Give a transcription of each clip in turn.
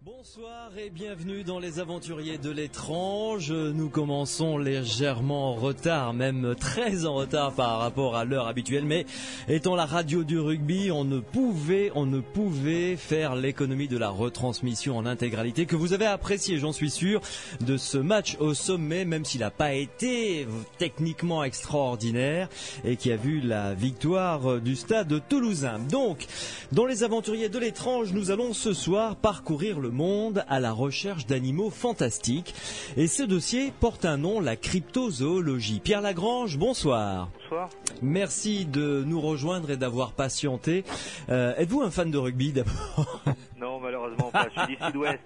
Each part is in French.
Bonsoir et bienvenue dans les aventuriers de l'étrange. Nous commençons légèrement en retard, même très en retard par rapport à l'heure habituelle, mais étant la radio du rugby, on ne pouvait faire l'économie de la retransmission en intégralité que vous avez apprécié, j'en suis sûr, de ce match au sommet, même s'il n'a pas été techniquement extraordinaire et qui a vu la victoire du stade toulousain. Donc, dans les aventuriers de l'étrange, nous allons ce soir parcourir le monde à la recherche d'animaux fantastiques. Et ce dossier porte un nom, la cryptozoologie. Pierre Lagrange, bonsoir. Bonsoir. Merci de nous rejoindre et d'avoir patienté. Êtes-vous un fan de rugby d'abord? Non, malheureusement pas. Je suis du sud-ouest,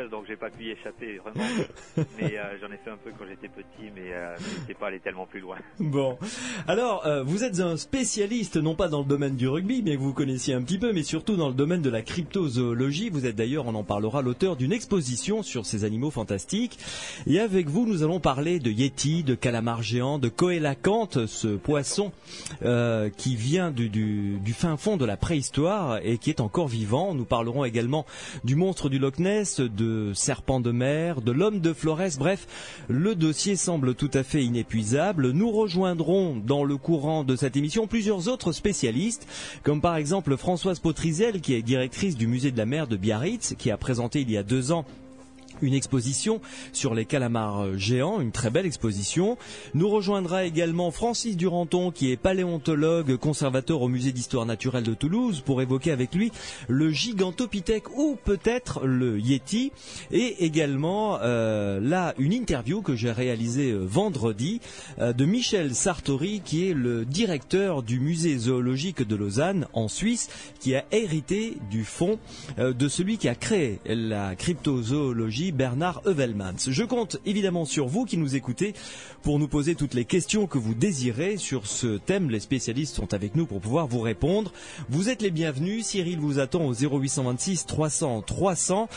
donc j'ai pas pu y échapper, vraiment. Mais j'en ai fait un peu quand j'étais petit, mais c'est pas allé tellement plus loin. Bon. Alors, vous êtes un spécialiste, non pas dans le domaine du rugby, mais que vous connaissiez un petit peu, mais surtout dans le domaine de la cryptozoologie. Vous êtes d'ailleurs, on en parlera, l'auteur d'une exposition sur ces animaux fantastiques. Et avec vous, nous allons parler de yétis, de calamars géants, de coélacanthes, ce poisson qui vient du fin fond de la préhistoire et qui est encore vivant. Nous parlerons également du monstre du Loch Ness, de serpents de mer, de l'homme de Flores. Bref, le dossier semble tout à fait inépuisable. Nous rejoindrons dans le courant de cette émission plusieurs autres spécialistes, comme par exemple Françoise Potrizel, qui est directrice du musée de la mer de Biarritz, qui a présenté il y a 2 ans une exposition sur les calamars géants, une très belle exposition. Nous rejoindra également Francis Duranton, qui est paléontologue, conservateur au musée d'histoire naturelle de Toulouse, pour évoquer avec lui le gigantopithèque ou peut-être le yéti. Et également là une interview que j'ai réalisée vendredi de Michel Sartori, qui est le directeur du musée zoologique de Lausanne en Suisse, qui a hérité du fonds de celui qui a créé la cryptozoologie, Bernard Heuvelmans. Je compte évidemment sur vous qui nous écoutez pour nous poser toutes les questions que vous désirez sur ce thème. Les spécialistes sont avec nous pour pouvoir vous répondre. Vous êtes les bienvenus. Cyril vous attend au 0826 300 300.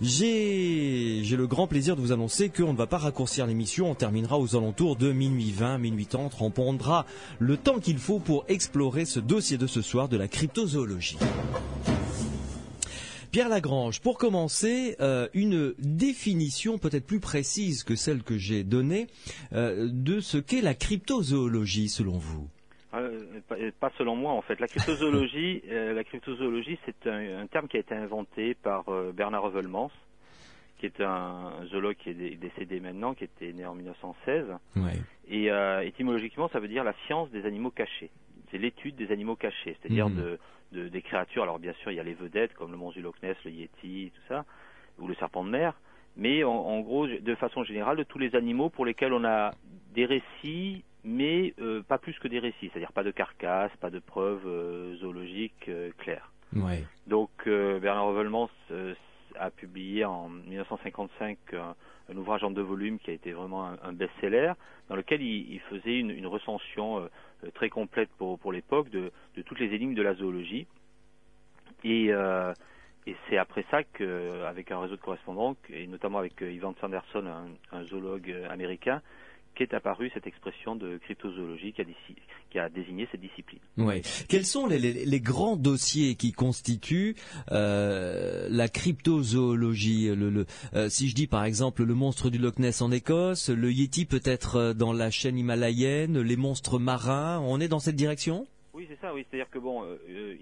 J'ai le grand plaisir de vous annoncer qu'on ne va pas raccourcir l'émission. On terminera aux alentours de minuit 20, minuit 30. On prendra le temps qu'il faut pour explorer ce dossier de ce soir de la cryptozoologie. Pierre Lagrange, pour commencer, une définition peut-être plus précise que celle que j'ai donnée de ce qu'est la cryptozoologie selon vous. Pas selon moi en fait. La cryptozoologie, c'est un terme qui a été inventé par Bernard Heuvelmans, qui est un zoologue qui est décédé maintenant, qui était né en 1916. Ouais. Et étymologiquement, ça veut dire la science des animaux cachés. C'est l'étude des animaux cachés, c'est-à-dire des créatures. Alors bien sûr, il y a les vedettes comme le monstre du Loch Ness, le yéti, tout ça, ou le serpent de mer. Mais en gros, de façon générale, de tous les animaux pour lesquels on a des récits, mais pas plus que des récits, c'est-à-dire pas de carcasse, pas de preuves zoologiques claires. Ouais. Donc Bernard Heuvelmans a publié en 1955 un ouvrage en 2 volumes qui a été vraiment un best-seller, dans lequel il faisait une recension très complète pour l'époque de toutes les énigmes de la zoologie. Et c'est après ça qu'avec un réseau de correspondants, et notamment avec Ivan Sanderson, un zoologue américain, qu'est apparue cette expression de cryptozoologie qui a désigné cette discipline. Ouais. Quels sont les grands dossiers qui constituent la cryptozoologie? Si je dis par exemple le monstre du Loch Ness en Écosse, le yéti peut-être dans la chaîne himalayenne, les monstres marins, on est dans cette direction? Oui, c'est ça. Oui, c'est-à-dire que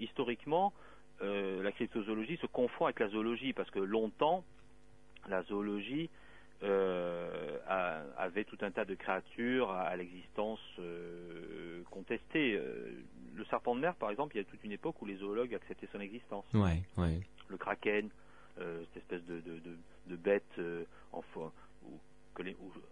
historiquement, la cryptozoologie se confond avec la zoologie parce que longtemps, la zoologie avait tout un tas de créatures à l'existence contestée. Le serpent de mer, par exemple, il y a toute une époque où les zoologues acceptaient son existence. Ouais, ouais. Le kraken, cette espèce de bête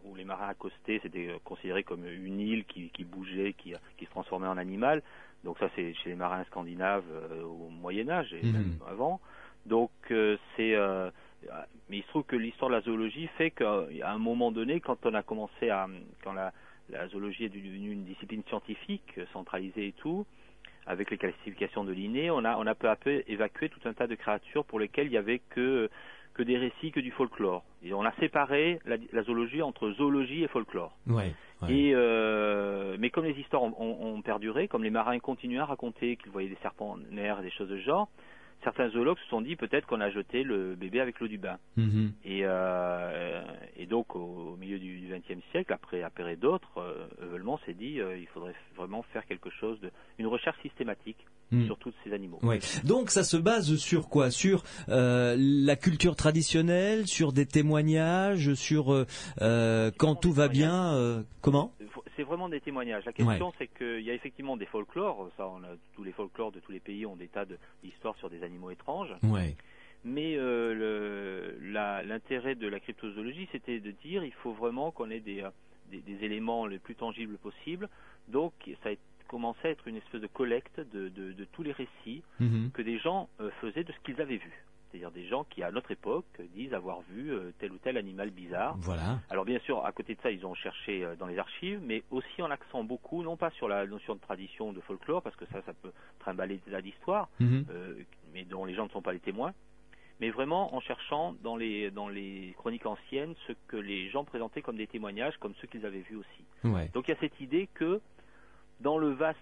où les marins accostaient, c'était considéré comme une île qui bougeait, qui se transformait en animal. Donc ça, c'est chez les marins scandinaves au Moyen-Âge et même avant. Donc mais il se trouve que l'histoire de la zoologie fait qu'à un moment donné, quand la zoologie est devenue une discipline scientifique, centralisée et tout, avec les classifications de Linné, on a peu à peu évacué tout un tas de créatures pour lesquelles il n'y avait que des récits, que du folklore. Et on a séparé la zoologie entre zoologie et folklore. Ouais, ouais. Et mais comme les histoires ont perduré, comme les marins continuaient à raconter qu'ils voyaient des serpents en mer, des choses de ce genre, certains zoologues se sont dit peut-être qu'on a jeté le bébé avec l'eau du bain. Et donc au milieu du XXe siècle, après Appert et d'autres, Heuvelmans s'est dit il faudrait vraiment faire quelque chose une recherche systématique sur tous ces animaux. Ouais. Donc ça se base sur quoi? Sur la culture traditionnelle, sur des témoignages, sur quand tout va bien. Comment? C'est vraiment des témoignages. La question, c'est qu'il y a effectivement des folklores. Ça, tous les folklores de tous les pays ont des tas d'histoires sur des animaux étranges. Ouais. Mais l'intérêt de la cryptozoologie, c'était de dire il faut vraiment qu'on ait des éléments les plus tangibles possibles. Donc, ça a commencé à être une espèce de collecte de tous les récits que des gens faisaient de ce qu'ils avaient vu. C'est-à-dire des gens qui, à notre époque, disent avoir vu tel ou tel animal bizarre. Voilà. Alors bien sûr, à côté de ça, ils ont cherché dans les archives, mais aussi en accent beaucoup, non pas sur la notion de tradition, de folklore, parce que ça peut trimballer des tas d'histoires, mais dont les gens ne sont pas les témoins, mais vraiment en cherchant dans les chroniques anciennes ce que les gens présentaient comme des témoignages, comme ceux qu'ils avaient vus aussi. Ouais. Donc il y a cette idée que dans le vaste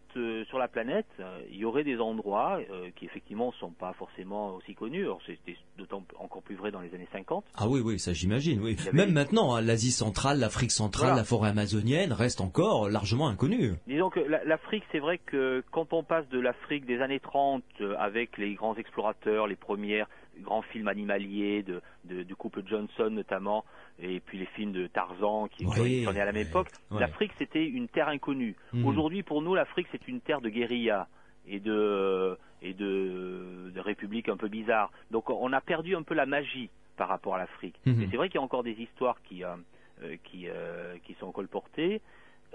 sur la planète, il y aurait des endroits qui effectivement ne sont pas forcément aussi connus. Alors c'était d'autant encore plus vrai dans les années 50. Ah oui, ça j'imagine. Oui. Même maintenant, hein, l'Asie centrale, l'Afrique centrale, la forêt amazonienne restent encore largement inconnues. Disons que l'Afrique, c'est vrai que quand on passe de l'Afrique des années 30 avec les grands explorateurs, les premiers grands films animaliers du couple Johnson notamment, et puis les films de Tarzan qui sont nés à la même époque, l'Afrique c'était une terre inconnue. Aujourd'hui pour nous l'Afrique c'est une terre de guérilla et de républiques un peu bizarres. Donc on a perdu un peu la magie par rapport à l'Afrique. Et c'est vrai qu'il y a encore des histoires qui sont colportées,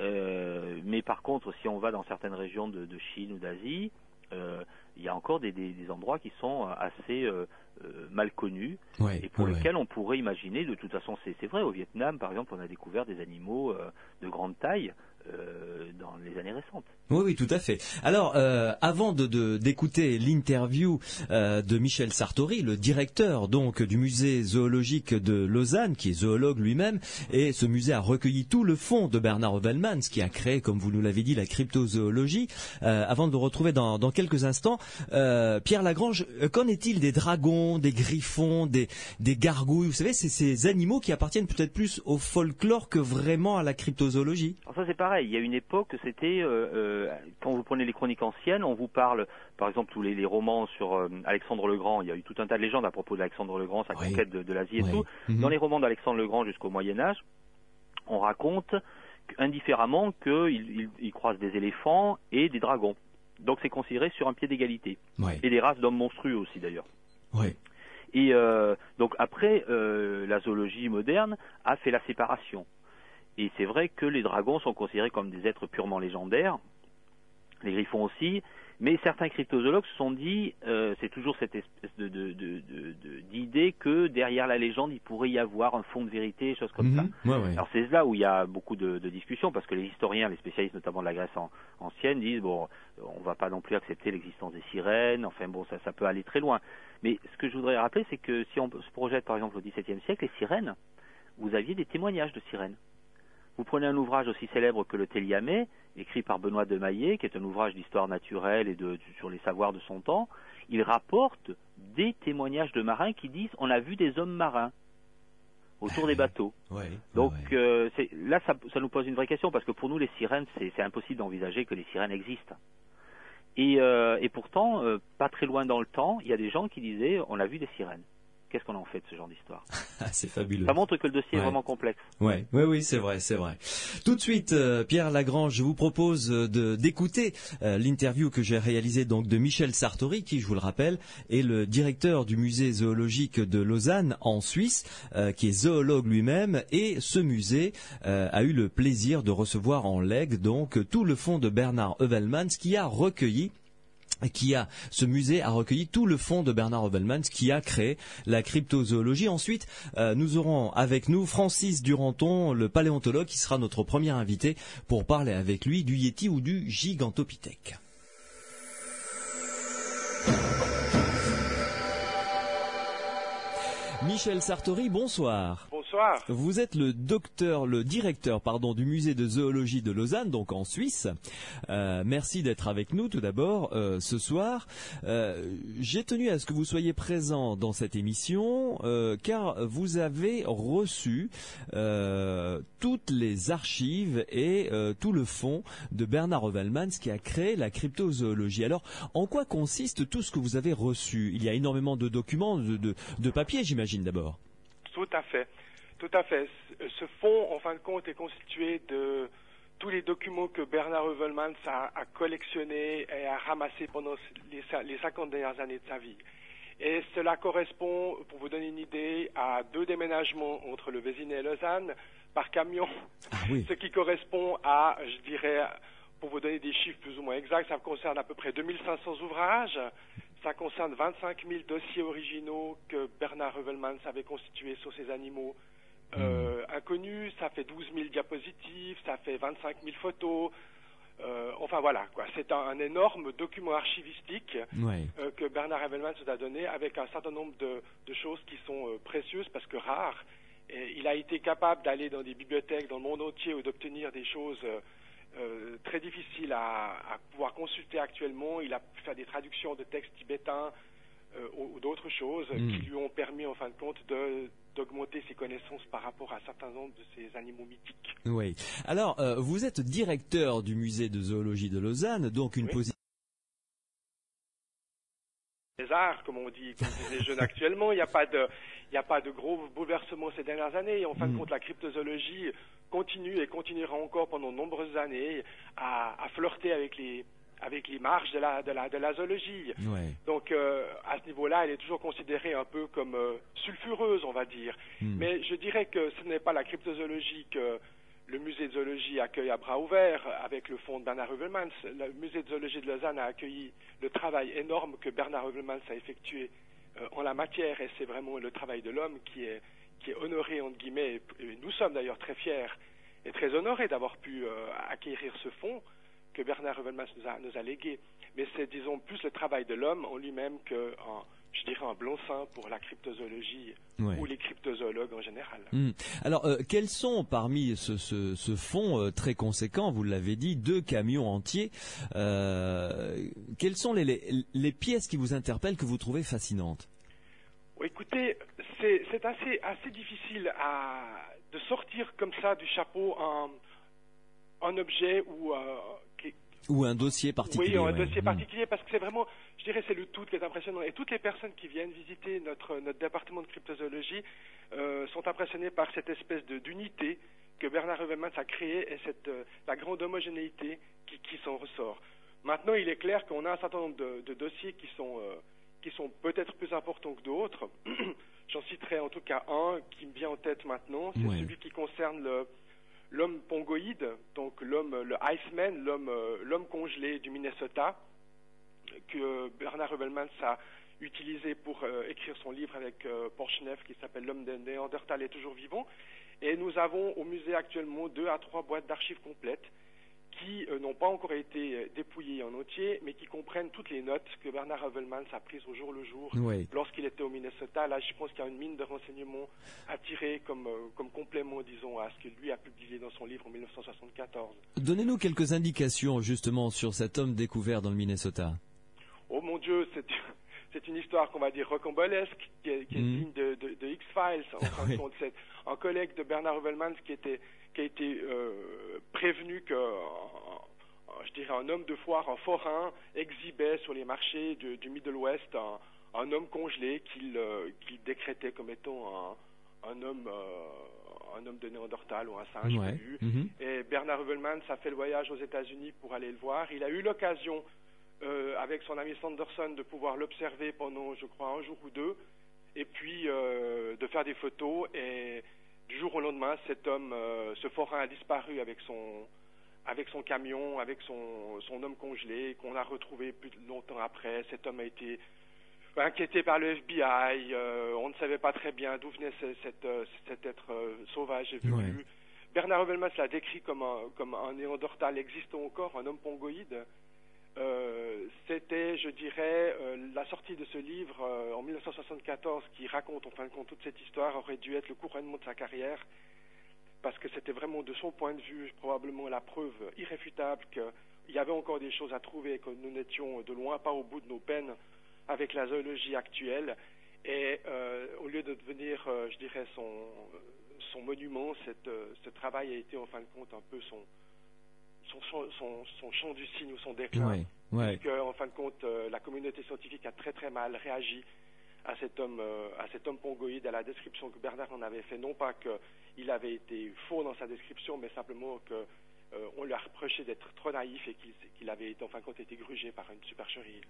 mais par contre si on va dans certaines régions de Chine ou d'Asie, il y a encore des endroits qui sont assez mal connus et pour lesquels on pourrait imaginer, de toute façon c'est vrai, au Vietnam par exemple on a découvert des animaux de grande taille dans les années récentes. Oui, tout à fait. Alors, avant d'écouter l'interview de Michel Sartori, le directeur donc du musée zoologique de Lausanne, qui est zoologue lui-même, et ce musée a recueilli tout le fonds de Bernard Heuvelmans, qui a créé, comme vous nous l'avez dit, la cryptozoologie. Avant de le retrouver dans quelques instants, Pierre Lagrange, qu'en est-il des dragons, des griffons, des gargouilles? Vous savez, c'est ces animaux qui appartiennent peut-être plus au folklore que vraiment à la cryptozoologie. Alors ça c'est pareil. Il y a une époque, c'était quand vous prenez les chroniques anciennes, on vous parle, par exemple, tous les romans sur Alexandre le Grand. Il y a eu tout un tas de légendes à propos d'Alexandre le Grand, sa conquête de l'Asie et tout. Dans les romans d'Alexandre le Grand jusqu'au Moyen Âge, on raconte indifféremment qu'il croise des éléphants et des dragons. Donc c'est considéré sur un pied d'égalité. Et des races d'hommes monstrueux aussi d'ailleurs. Et donc après, la zoologie moderne a fait la séparation. Et c'est vrai que les dragons sont considérés comme des êtres purement légendaires, les griffons aussi, mais certains cryptozoologues se sont dit, c'est toujours cette espèce d'idée que derrière la légende, il pourrait y avoir un fond de vérité, choses comme ça. Alors c'est là où il y a beaucoup de discussions, parce que les historiens, les spécialistes notamment de la Grèce ancienne, disent, bon, on va pas non plus accepter l'existence des sirènes, enfin bon, ça peut aller très loin. Mais ce que je voudrais rappeler, c'est que si on se projette par exemple au XVIIe siècle, les sirènes, vous aviez des témoignages de sirènes. Vous prenez un ouvrage aussi célèbre que le Téliamé, écrit par Benoît de Maillet, qui est un ouvrage d'histoire naturelle et sur les savoirs de son temps. Il rapporte des témoignages de marins qui disent « on a vu des hommes marins autour des bateaux ». Donc là, ça nous pose une vraie question, parce que pour nous, les sirènes, c'est impossible d'envisager que les sirènes existent. Et pourtant, pas très loin dans le temps, il y a des gens qui disaient « on a vu des sirènes ». Qu'est-ce qu'on en fait de ce genre d'histoire? C'est fabuleux. Ça montre que le dossier est vraiment complexe. Oui, c'est vrai. Tout de suite, Pierre Lagrange, je vous propose d'écouter l'interview que j'ai réalisée donc de Michel Sartori, qui, je vous le rappelle, est le directeur du musée zoologique de Lausanne en Suisse, qui est zoologue lui-même, et ce musée a eu le plaisir de recevoir en legs donc tout le fonds de Bernard Heuvelmans, ce musée a recueilli tout le fonds de Bernard Heuvelmans qui a créé la cryptozoologie. Ensuite, nous aurons avec nous Francis Duranton, le paléontologue, qui sera notre premier invité pour parler avec lui du Yéti ou du Gigantopithèque. Michel Sartori, bonsoir. Bonsoir. Bonsoir. Vous êtes le directeur, du musée de zoologie de Lausanne, donc en Suisse. Merci d'être avec nous tout d'abord ce soir. J'ai tenu à ce que vous soyez présent dans cette émission car vous avez reçu toutes les archives et tout le fonds de Bernard Heuvelmans qui a créé la cryptozoologie. Alors, en quoi consiste tout ce que vous avez reçu? Il y a énormément de documents, de papier, j'imagine d'abord. Tout à fait. Tout à fait. Ce fonds, en fin de compte, est constitué de tous les documents que Bernard Heuvelmans a collectionnés et a ramassés pendant les 50 dernières années de sa vie. Et cela correspond, pour vous donner une idée, à 2 déménagements entre le Vésinet et Lausanne par camion. Ah oui. Ce qui correspond à, je dirais, pour vous donner des chiffres plus ou moins exacts, ça concerne à peu près 2500 ouvrages. Ça concerne 25 000 dossiers originaux que Bernard Heuvelmans avait constitués sur ces animaux inconnus. Ça fait 12 000 diapositives, ça fait 25 000 photos. Enfin voilà, quoi. C'est un énorme document archivistique que Bernard Heuvelmans nous a donné avec un certain nombre de choses qui sont précieuses parce que rares. Et il a été capable d'aller dans des bibliothèques dans le monde entier ou d'obtenir des choses très difficiles à pouvoir consulter actuellement. Il a pu faire des traductions de textes tibétains ou d'autres choses qui lui ont permis en fin de compte d'augmenter ses connaissances par rapport à un certain nombre de ces animaux mythiques. Oui. Alors, vous êtes directeur du musée de zoologie de Lausanne, donc une position... Les arts, comme on dit, comme disent les jeunes actuellement, il n'y a pas de gros bouleversements ces dernières années. Et en fin de compte, la cryptozoologie continue et continuera encore pendant de nombreuses années à flirter avec les marges de la zoologie. Ouais. Donc à ce niveau-là, elle est toujours considérée un peu comme sulfureuse, on va dire. Mais je dirais que ce n'est pas la cryptozoologie que le musée de zoologie accueille à bras ouverts avec le fonds de Bernard Heuvelmans. Le musée de zoologie de Lausanne a accueilli le travail énorme que Bernard Heuvelmans a effectué en la matière, et c'est vraiment le travail de l'homme qui est honoré, entre guillemets, et nous sommes d'ailleurs très fiers et très honorés d'avoir pu acquérir ce fonds que Bernard Heuvelmans nous a légué. Mais c'est, disons, plus le travail de l'homme en lui-même que, je dirais, un blanc-seing pour la cryptozoologie ou les cryptozoologues en général. Alors, quels sont, parmi ce fonds très conséquent, vous l'avez dit, 2 camions entiers, quelles sont les pièces qui vous interpellent, que vous trouvez fascinantes? Écoutez, c'est assez difficile de sortir comme ça du chapeau un objet ou un dossier particulier. Oui, un dossier particulier, parce que c'est vraiment, je dirais, c'est le tout qui est impressionnant. Et toutes les personnes qui viennent visiter notre département de cryptozoologie sont impressionnées par cette espèce d'unité que Bernard Heuvelmans a créée et la grande homogénéité qui s'en ressort. Maintenant, il est clair qu'on a un certain nombre de dossiers qui sont peut-être plus importants que d'autres. J'en citerai en tout cas un qui me vient en tête maintenant, c'est celui qui concerne l'homme pongoïde, donc le Iceman, l'homme congelé du Minnesota, que Bernard Heuvelmans a utilisé pour écrire son livre avec Porchnev qui s'appelle L'homme de Néandertal est toujours vivant. Et nous avons au musée actuellement 2 à 3 boîtes d'archives complètes qui n'ont pas encore été dépouillées en entier, mais qui comprennent toutes les notes que Bernard Heuvelmans a prises au jour le jour lorsqu'il était au Minnesota. Là, je pense qu'il y a une mine de renseignements à tirer comme complément, disons, à ce que lui a publié dans son livre en 1974. Donnez-nous quelques indications, justement, sur cet homme découvert dans le Minnesota. Oh mon Dieu, c'est une histoire qu'on va dire rocambolesque, qui est digne de X-Files. En fin de compte, c'est un collègue de Bernard Heuvelmans qui a été prévenu que, je dirais, un homme de foire, un forain, exhibait sur les marchés du Middle West un homme congelé qu'il décrétait comme étant un homme de Néandertal ou un singe velu. Et Bernard Heuvelmans a fait le voyage aux États-Unis pour aller le voir. Il a eu l'occasion avec son ami Sanderson de pouvoir l'observer pendant, je crois, 1 jour ou 2, et puis de faire des photos. Et du jour au lendemain, cet homme, ce forain a disparu avec son camion, avec son homme congelé, qu'on a retrouvé plus longtemps après. Cet homme a été inquiété par le FBI. On ne savait pas très bien d'où venait cet être sauvage et velu. Bernard Heuvelmans l'a décrit comme un Néandertal existant encore, un homme pongoïde. c'était, je dirais, la sortie de ce livre en 1974 qui raconte en fin de compte toute cette histoire aurait dû être le couronnement de sa carrière, parce que c'était vraiment de son point de vue probablement la preuve irréfutable qu'il y avait encore des choses à trouver et que nous n'étions de loin pas au bout de nos peines avec la zoologie actuelle. Et au lieu de devenir, je dirais, son monument, ce travail a été en fin de compte un peu son chant du cygne ou son déclin. Ouais. Puisque, en fin de compte, la communauté scientifique a très très mal réagi à cet homme pongoïde, à la description que Bernard en avait fait. Non pas qu'il avait été faux dans sa description, mais simplement qu'on lui a reproché d'être trop naïf et qu'il avait en fin de compte été grugé par une supercherie.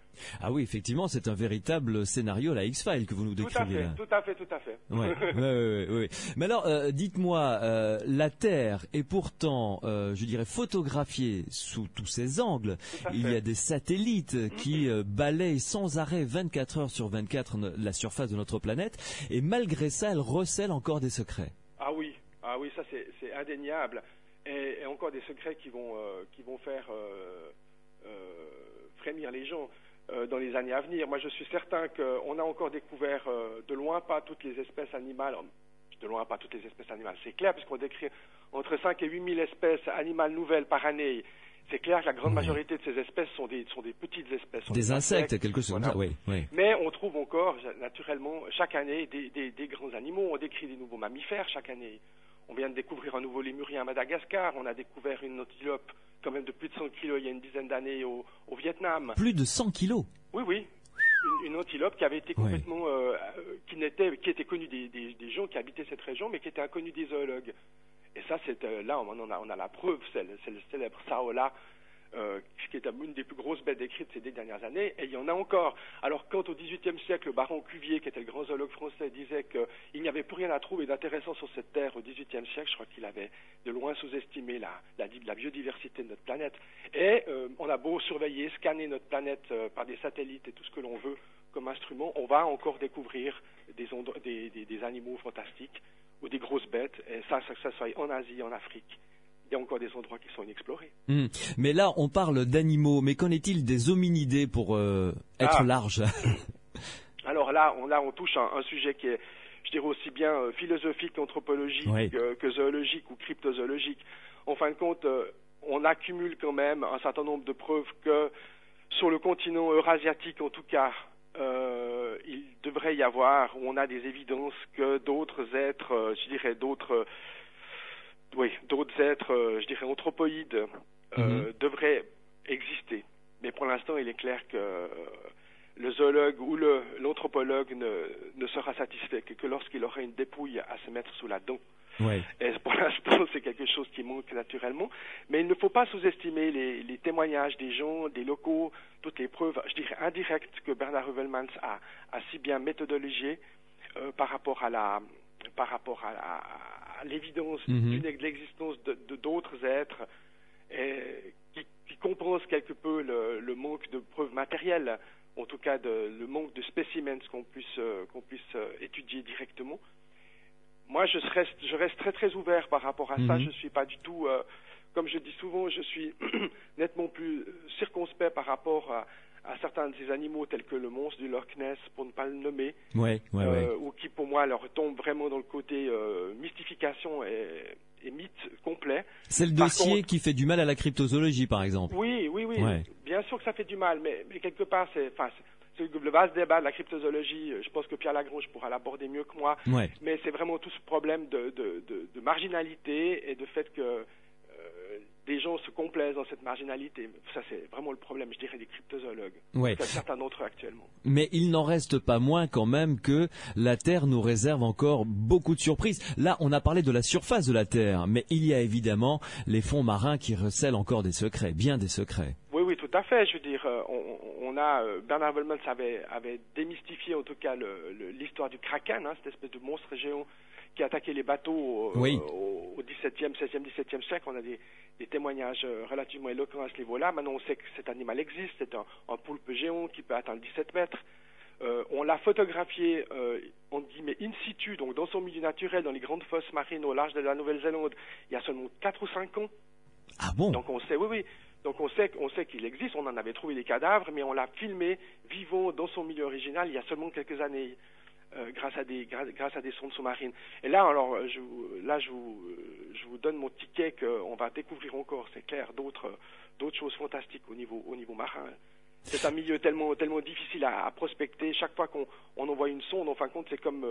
Ah oui, effectivement, c'est un véritable scénario, la X-Files que vous nous décrivez là. Tout à fait. Ouais. Mais alors, dites-moi, la Terre est pourtant, je dirais, photographiée sous tous ses angles. Il y a des satellites qui balayent sans arrêt 24 heures sur 24 la surface de notre planète, et malgré ça, elle recèle encore des secrets. Ah oui, ça c'est indéniable. Et encore des secrets qui vont faire frémir les gens dans les années à venir. Moi, je suis certain qu'on a encore découvert de loin pas toutes les espèces animales. De loin pas toutes les espèces animales, c'est clair, puisqu'on décrit entre 5 et 8 000 espèces animales nouvelles par année. C'est clair que la grande majorité de ces espèces sont des petites espèces. Des insectes, quelque chose. Voilà. Oui. Mais on trouve encore, naturellement, chaque année, des grands animaux. On décrit des nouveaux mammifères chaque année. On vient de découvrir un nouveau lémurien à Madagascar. On a découvert une antilope quand même de plus de 100 kilos il y a une dizaine d'années au Vietnam. Plus de 100 kilos? Oui. Une antilope qui avait été complètement... qui était connue des gens qui habitaient cette région, mais qui était inconnue des zoologues. Et ça, là, on a la preuve, c'est le célèbre Saola, qui est une des plus grosses bêtes décrites ces 10 dernières années, et il y en a encore. Alors, quand au XVIIIe siècle, le baron Cuvier, qui était le grand zoologue français, disait qu'il n'y avait plus rien à trouver d'intéressant sur cette terre au XVIIIe siècle, je crois qu'il avait de loin sous-estimé la biodiversité de notre planète. Et on a beau surveiller, scanner notre planète par des satellites et tout ce que l'on veut comme instrument, on va encore découvrir des animaux fantastiques ou des grosses bêtes, et ça soit en Asie, en Afrique. Il y a encore des endroits qui sont inexplorés. Mais là, on parle d'animaux, mais qu'en est-il des hominidés pour être large? Alors là, on touche un sujet qui est, je dirais, aussi bien philosophique, anthropologique que zoologique ou cryptozoologique. En fin de compte, on accumule quand même un certain nombre de preuves que sur le continent eurasiatique, en tout cas, il devrait y avoir, où on a des évidences que d'autres êtres, d'autres êtres, je dirais, anthropoïdes devraient exister. Mais pour l'instant, il est clair que le zoologue ou l'anthropologue ne sera satisfait que lorsqu'il aura une dépouille à se mettre sous la dent. Et pour l'instant, c'est quelque chose qui manque naturellement. Mais il ne faut pas sous-estimer les témoignages des gens, des locaux, toutes les preuves, je dirais, indirectes que Bernard Heuvelmans a si bien méthodologiées par rapport à l'évidence de l'existence d'autres êtres qui compensent quelque peu le manque de preuves matérielles, en tout cas le manque de spécimens qu'on puisse étudier directement. Moi, je reste très très ouvert par rapport à ça. Je suis pas du tout, comme je dis souvent, je suis nettement plus circonspect par rapport à certains de ces animaux tels que le monstre du Loch Ness, pour ne pas le nommer, ou qui pour moi leur tombe vraiment dans le côté mystification et mythe complet. C'est le dossier qui fait du mal à la cryptozoologie, par exemple. Oui. Bien sûr que ça fait du mal, mais quelque part, c'est le vaste débat de la cryptozoologie. Je pense que Pierre Lagrange pourra l'aborder mieux que moi. Mais c'est vraiment tout ce problème de marginalité et de fait que des gens se complaisent dans cette marginalité. Ça, c'est vraiment le problème, je dirais, des cryptozoologues. Certains d'entre eux actuellement. Mais il n'en reste pas moins quand même que la Terre nous réserve encore beaucoup de surprises. Là, on a parlé de la surface de la Terre, mais il y a évidemment les fonds marins qui recèlent encore des secrets, bien des secrets. Oui, tout à fait. Je veux dire, Bernard Heuvelmans avait démystifié en tout cas l'histoire du Kraken, cette espèce de monstre géant qui attaquait les bateaux au XVIIe, XVIe, XVIIe siècle. On a des témoignages relativement éloquents à ce niveau-là. Maintenant, on sait que cet animal existe. C'est un poulpe géant qui peut atteindre 17 mètres. On l'a photographié, on dit, mais in situ, donc dans son milieu naturel, dans les grandes fosses marines au large de la Nouvelle-Zélande, il y a seulement 4 ou 5 ans. Ah bon? Donc on sait, oui. Donc on sait qu'il existe, on en avait trouvé des cadavres, mais on l'a filmé vivant dans son milieu original il y a seulement quelques années, grâce à des sondes sous-marines. Et là, alors, je vous donne mon ticket qu'on va découvrir encore, c'est clair, d'autres choses fantastiques au niveau marin. C'est un milieu tellement difficile à prospecter. Chaque fois qu'on envoie une sonde, en fin de compte, c'est comme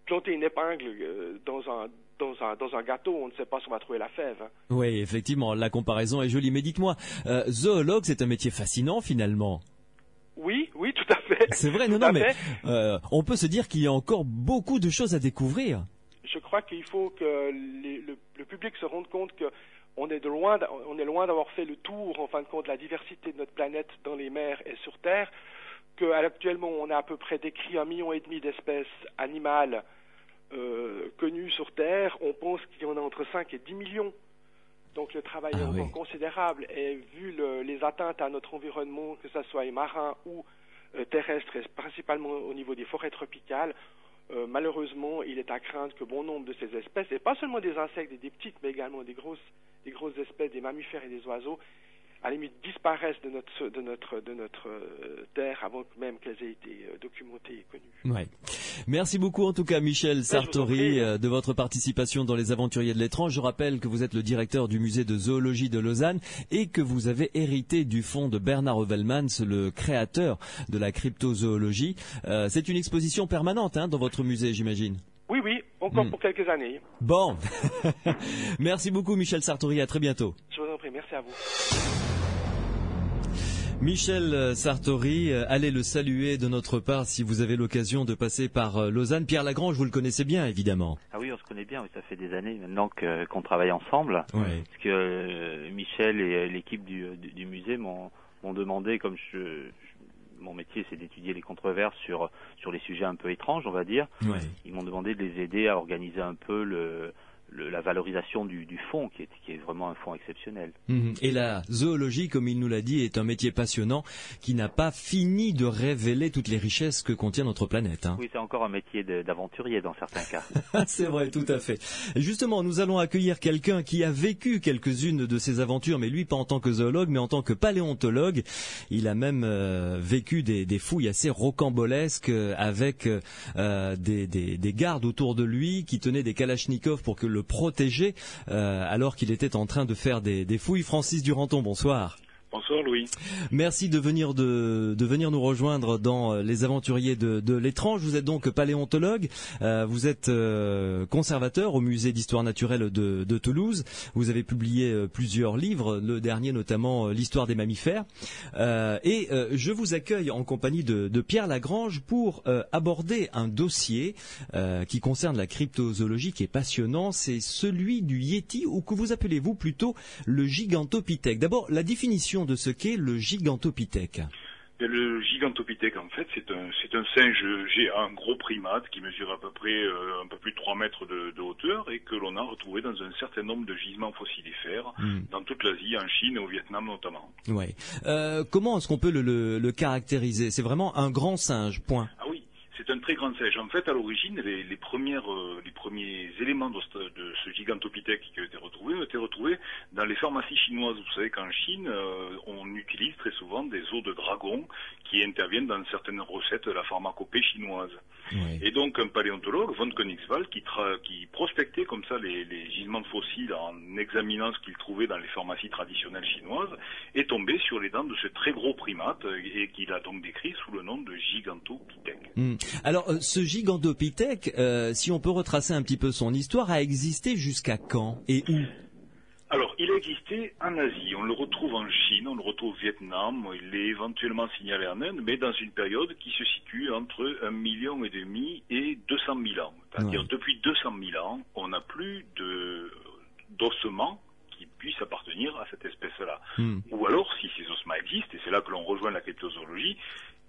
planter une épingle dans un gâteau, on ne sait pas si on va trouver la fève. Oui, effectivement, la comparaison est jolie. Mais dites-moi, zoologue, c'est un métier fascinant finalement. Oui, tout à fait. C'est vrai, non, mais on peut se dire qu'il y a encore beaucoup de choses à découvrir. Je crois qu'il faut que le public se rende compte que on est loin d'avoir fait le tour, en fin de compte, de la diversité de notre planète dans les mers et sur Terre, qu'actuellement on a à peu près décrit 1,5 million d'espèces animales connues sur Terre. On pense qu'il y en a entre 5 et 10 millions. Donc le travail est encore considérable, et vu les atteintes à notre environnement, que ce soit marin ou terrestre, et principalement au niveau des forêts tropicales, malheureusement, il est à craindre que bon nombre de ces espèces, et pas seulement des insectes et des petites, mais également des grosses espèces, des mammifères et des oiseaux, à la limite disparaissent de notre terre avant même qu'elles aient été documentées et connues. Ouais. Merci beaucoup en tout cas Michel Sartori de votre participation dans Les Aventuriers de l'étrange. Je rappelle que vous êtes le directeur du musée de zoologie de Lausanne et que vous avez hérité du fonds de Bernard Heuvelmans, le créateur de la cryptozoologie. C'est une exposition permanente dans votre musée, j'imagine. Oui, encore pour quelques années. Bon. Merci beaucoup Michel Sartori, à très bientôt. Je vous en prie, merci à vous. Michel Sartori, allez le saluer de notre part si vous avez l'occasion de passer par Lausanne. Pierre Lagrange, vous le connaissez bien évidemment. Ah oui, on se connaît bien, ça fait des années maintenant qu'on travaille ensemble. Oui. Parce que Michel et l'équipe du musée m'ont demandé, comme mon métier c'est d'étudier les controverses sur les sujets un peu étranges, on va dire. Ouais. Ils m'ont demandé de les aider à organiser un peu la valorisation du fonds, qui est vraiment un fonds exceptionnel. Et la zoologie, comme il nous l'a dit, est un métier passionnant qui n'a pas fini de révéler toutes les richesses que contient notre planète. Oui, c'est encore un métier d'aventurier dans certains cas. C'est vrai, tout à fait. Et justement, nous allons accueillir quelqu'un qui a vécu quelques-unes de ces aventures, mais lui pas en tant que zoologue, mais en tant que paléontologue. Il a même vécu des fouilles assez rocambolesques avec des gardes autour de lui qui tenaient des kalachnikovs pour que le protéger alors qu'il était en train de faire des fouilles. Francis Duranton, bonsoir. Bonsoir Louis. Merci de venir nous rejoindre dans Les Aventuriers de l'étrange. Vous êtes donc paléontologue, vous êtes conservateur au musée d'histoire naturelle de Toulouse. Vous avez publié plusieurs livres, le dernier notamment l'histoire des mammifères. Et je vous accueille en compagnie de Pierre Lagrange pour aborder un dossier qui concerne la cryptozoologie qui est passionnant. C'est celui du Yéti, ou que vous appelez-vous plutôt le Gigantopithèque. D'abord, la définition de ce qu'est le Gigantopithèque. Le Gigantopithèque, en fait, c'est un singe géant, un gros primate qui mesure à peu près un peu plus de 3 mètres de hauteur et que l'on a retrouvé dans un certain nombre de gisements fossilifères dans toute l'Asie, en Chine et au Vietnam notamment. Ouais. Comment est-ce qu'on peut le caractériser? C'est vraiment un grand singe, point. Ah oui. C'est un très grand singe. En fait, à l'origine, les premiers éléments de ce Gigantopithèque qui ont été retrouvés dans les pharmacies chinoises. Vous savez qu'en Chine, on utilise très souvent des os de dragon qui interviennent dans certaines recettes de la pharmacopée chinoise. Oui. Et donc, un paléontologue, von Königswald, qui prospectait comme ça les gisements de fossiles en examinant ce qu'il trouvait dans les pharmacies traditionnelles chinoises, est tombé sur les dents de ce très gros primate et qu'il a donc décrit sous le nom de Gigantopithèque. Alors, ce Gigantopithèque, si on peut retracer un petit peu son histoire, a existé jusqu'à quand et où? Alors, il a existé en Asie. On le retrouve en Chine, on le retrouve au Vietnam, il est éventuellement signalé en Inde, mais dans une période qui se situe entre 1,5 million et 200 000 ans. C'est-à-dire, depuis 200 000 ans, on n'a plus d'ossements qui puissent appartenir à cette espèce-là. Ou alors, si ces ossements existent, et c'est là que l'on rejoint la cryptozoologie,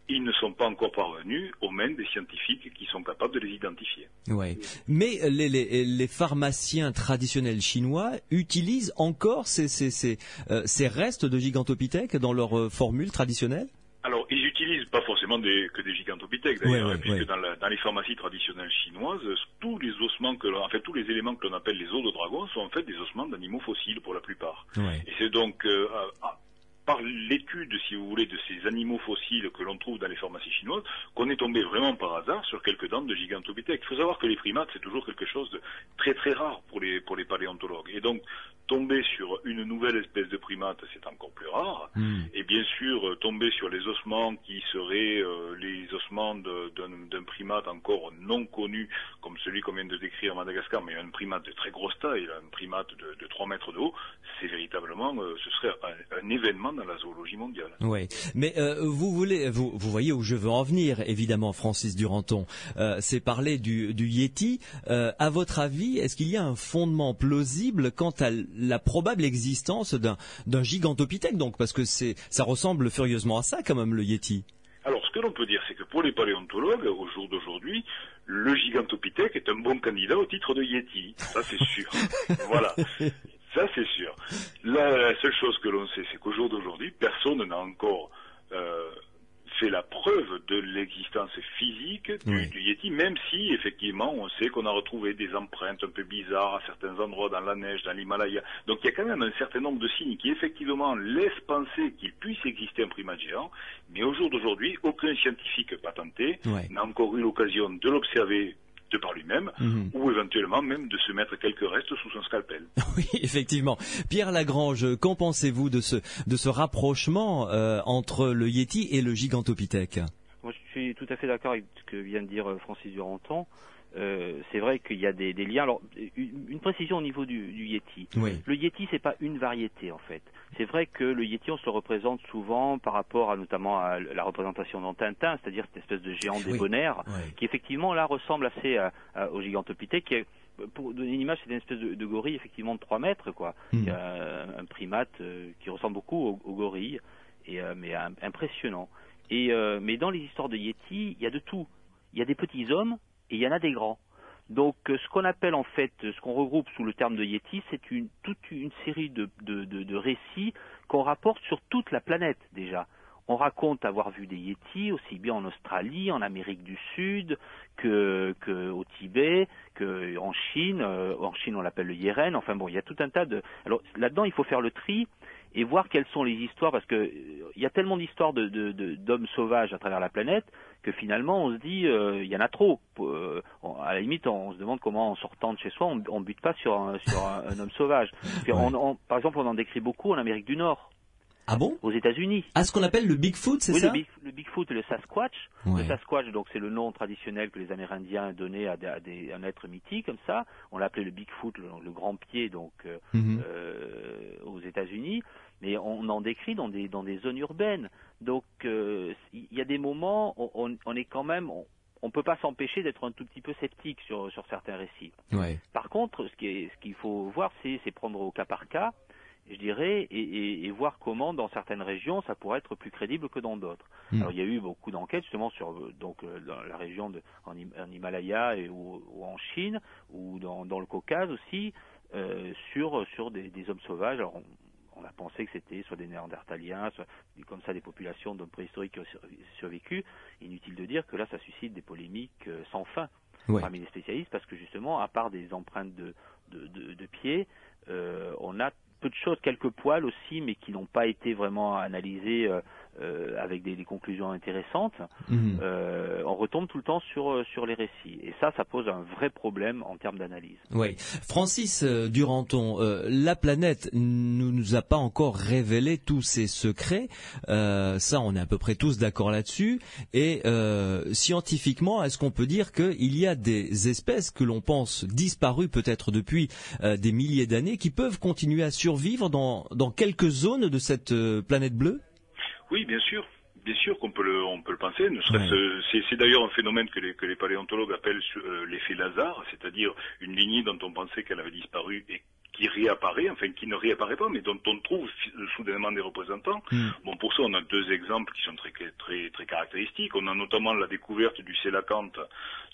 ils ne sont pas encore parvenus aux mains des scientifiques qui sont capables de les identifier. Ouais. Mais les pharmaciens traditionnels chinois utilisent encore ces restes de Gigantopithèque dans leur formule traditionnelle? Alors, ils utilisent pas forcément seulement que des gigantopithèques d'ailleurs, puisque dans les pharmacies traditionnelles chinoises, tous les ossements tous les éléments que l'on appelle les os de dragon sont en fait des ossements d'animaux fossiles pour la plupart. Ouais. Et c'est donc par l'étude, si vous voulez, de ces animaux fossiles que l'on trouve dans les pharmacies chinoises, qu'on est tombé vraiment par hasard sur quelques dents de gigantopithèques. Il faut savoir que les primates, c'est toujours quelque chose de très très rare pour les paléontologues. Et donc, tomber sur une nouvelle espèce de primate, c'est encore plus rare. Et bien sûr, tomber sur les ossements qui seraient les ossements d'un primate encore non connu, comme celui qu'on vient de décrire à Madagascar, mais un primate de très grosse taille, un primate de 3 mètres de haut, c'est véritablement, ce serait un événement dans la zoologie mondiale. Oui, mais vous voyez où je veux en venir, évidemment, Francis Duranton. C'est parler du Yéti. À votre avis, est-ce qu'il y a un fondement plausible quant à la probable existence d'un gigantopithèque, donc, parce que ça ressemble furieusement à ça, quand même, le Yéti? Alors, ce que l'on peut dire, c'est que pour les paléontologues, au jour d'aujourd'hui, le gigantopithèque est un bon candidat au titre de Yéti. Ça, c'est sûr. Voilà. Ça, c'est sûr. La seule chose que l'on sait, c'est qu'au jour d'aujourd'hui, personne n'a encore fait la preuve de l'existence physique du Yéti, même si, effectivement, on sait qu'on a retrouvé des empreintes un peu bizarres à certains endroits dans la neige, dans l'Himalaya. Donc, il y a quand même un certain nombre de signes qui, effectivement, laissent penser qu'il puisse exister un primate géant, mais au jour d'aujourd'hui, aucun scientifique patenté n'a encore eu l'occasion de l'observer de par lui-même, ou éventuellement même de se mettre quelques restes sous son scalpel. Oui, effectivement. Pierre Lagrange, qu'en pensez-vous de ce rapprochement entre le Yéti et le gigantopithèque? Moi, je suis tout à fait d'accord avec ce que vient de dire Francis Duranton. C'est vrai qu'il y a des liens. Alors, une précision au niveau du Yéti. Oui. Le Yéti, c'est pas une variété, en fait. C'est vrai que le Yéti, on se le représente souvent par rapport notamment à la représentation dans Tintin, c'est-à-dire cette espèce de géant débonnaire, qui effectivement là ressemble assez au gigantopithèque, qui est, pour donner une image, c'est une espèce de gorille effectivement de 3 mètres, quoi. Il y a un primate qui ressemble beaucoup au gorille, mais impressionnant. Mais dans les histoires de Yéti, il y a de tout. Il y a des petits hommes et il y en a des grands. Donc, ce qu'on appelle en fait, ce qu'on regroupe sous le terme de Yéti, c'est toute une série de récits qu'on rapporte sur toute la planète déjà. On raconte avoir vu des Yétis aussi bien en Australie, en Amérique du Sud, que au Tibet, que en Chine. En Chine, on l'appelle le Yeren. Enfin bon, il y a tout un tas de. Alors là-dedans, il faut faire le tri et voir quelles sont les histoires, parce que il y a tellement d'histoires d'hommes sauvages à travers la planète que finalement on se dit il y en a trop. À la limite, on se demande comment en sortant de chez soi on bute pas sur un homme sauvage. Puis par exemple, on en décrit beaucoup en Amérique du Nord. Ah bon? Aux États-Unis. Ah, ce qu'on appelle le Bigfoot, c'est ça? Oui, le Bigfoot et le Sasquatch. Le Sasquatch, donc, c'est le nom traditionnel que les Amérindiens donnaient à un être mythique, comme ça. On l'appelait le Bigfoot, le grand pied, donc, aux États-Unis. Mais on en décrit dans des zones urbaines. Donc, il y a des moments, on est quand même, on peut pas s'empêcher d'être un tout petit peu sceptique sur certains récits. Ouais. Par contre, ce qu'il faut voir, c'est prendre au cas par cas, je dirais, et voir comment dans certaines régions ça pourrait être plus crédible que dans d'autres. Alors il y a eu beaucoup d'enquêtes justement sur dans la région en Himalaya ou en Chine ou dans le Caucase aussi sur des hommes sauvages. Alors on a pensé que c'était soit des Néandertaliens, soit comme ça des populations d'hommes préhistoriques qui ont survécu. Inutile de dire que là ça suscite des polémiques sans fin parmi les spécialistes, parce que justement à part des empreintes de pieds, on a peu de choses, quelques poils aussi, mais qui n'ont pas été vraiment analysés avec des conclusions intéressantes. On retombe tout le temps sur les récits. Et ça pose un vrai problème en termes d'analyse. Oui. Francis Duranton, la planète ne nous a pas encore révélé tous ses secrets. Ça, on est à peu près tous d'accord là-dessus. Et scientifiquement, est-ce qu'on peut dire qu'il y a des espèces que l'on pense disparues peut-être depuis des milliers d'années qui peuvent continuer à survivre dans quelques zones de cette planète bleue? Oui, bien sûr. Bien sûr qu'on peut le penser. C'est d'ailleurs un phénomène que les paléontologues appellent l'effet Lazare, c'est-à-dire une lignée dont on pensait qu'elle avait disparu et qui réapparaît, enfin qui ne réapparaît pas, mais dont on trouve soudainement des représentants. Bon, pour ça, on a deux exemples qui sont très caractéristiques. On a notamment la découverte du sélacanthe,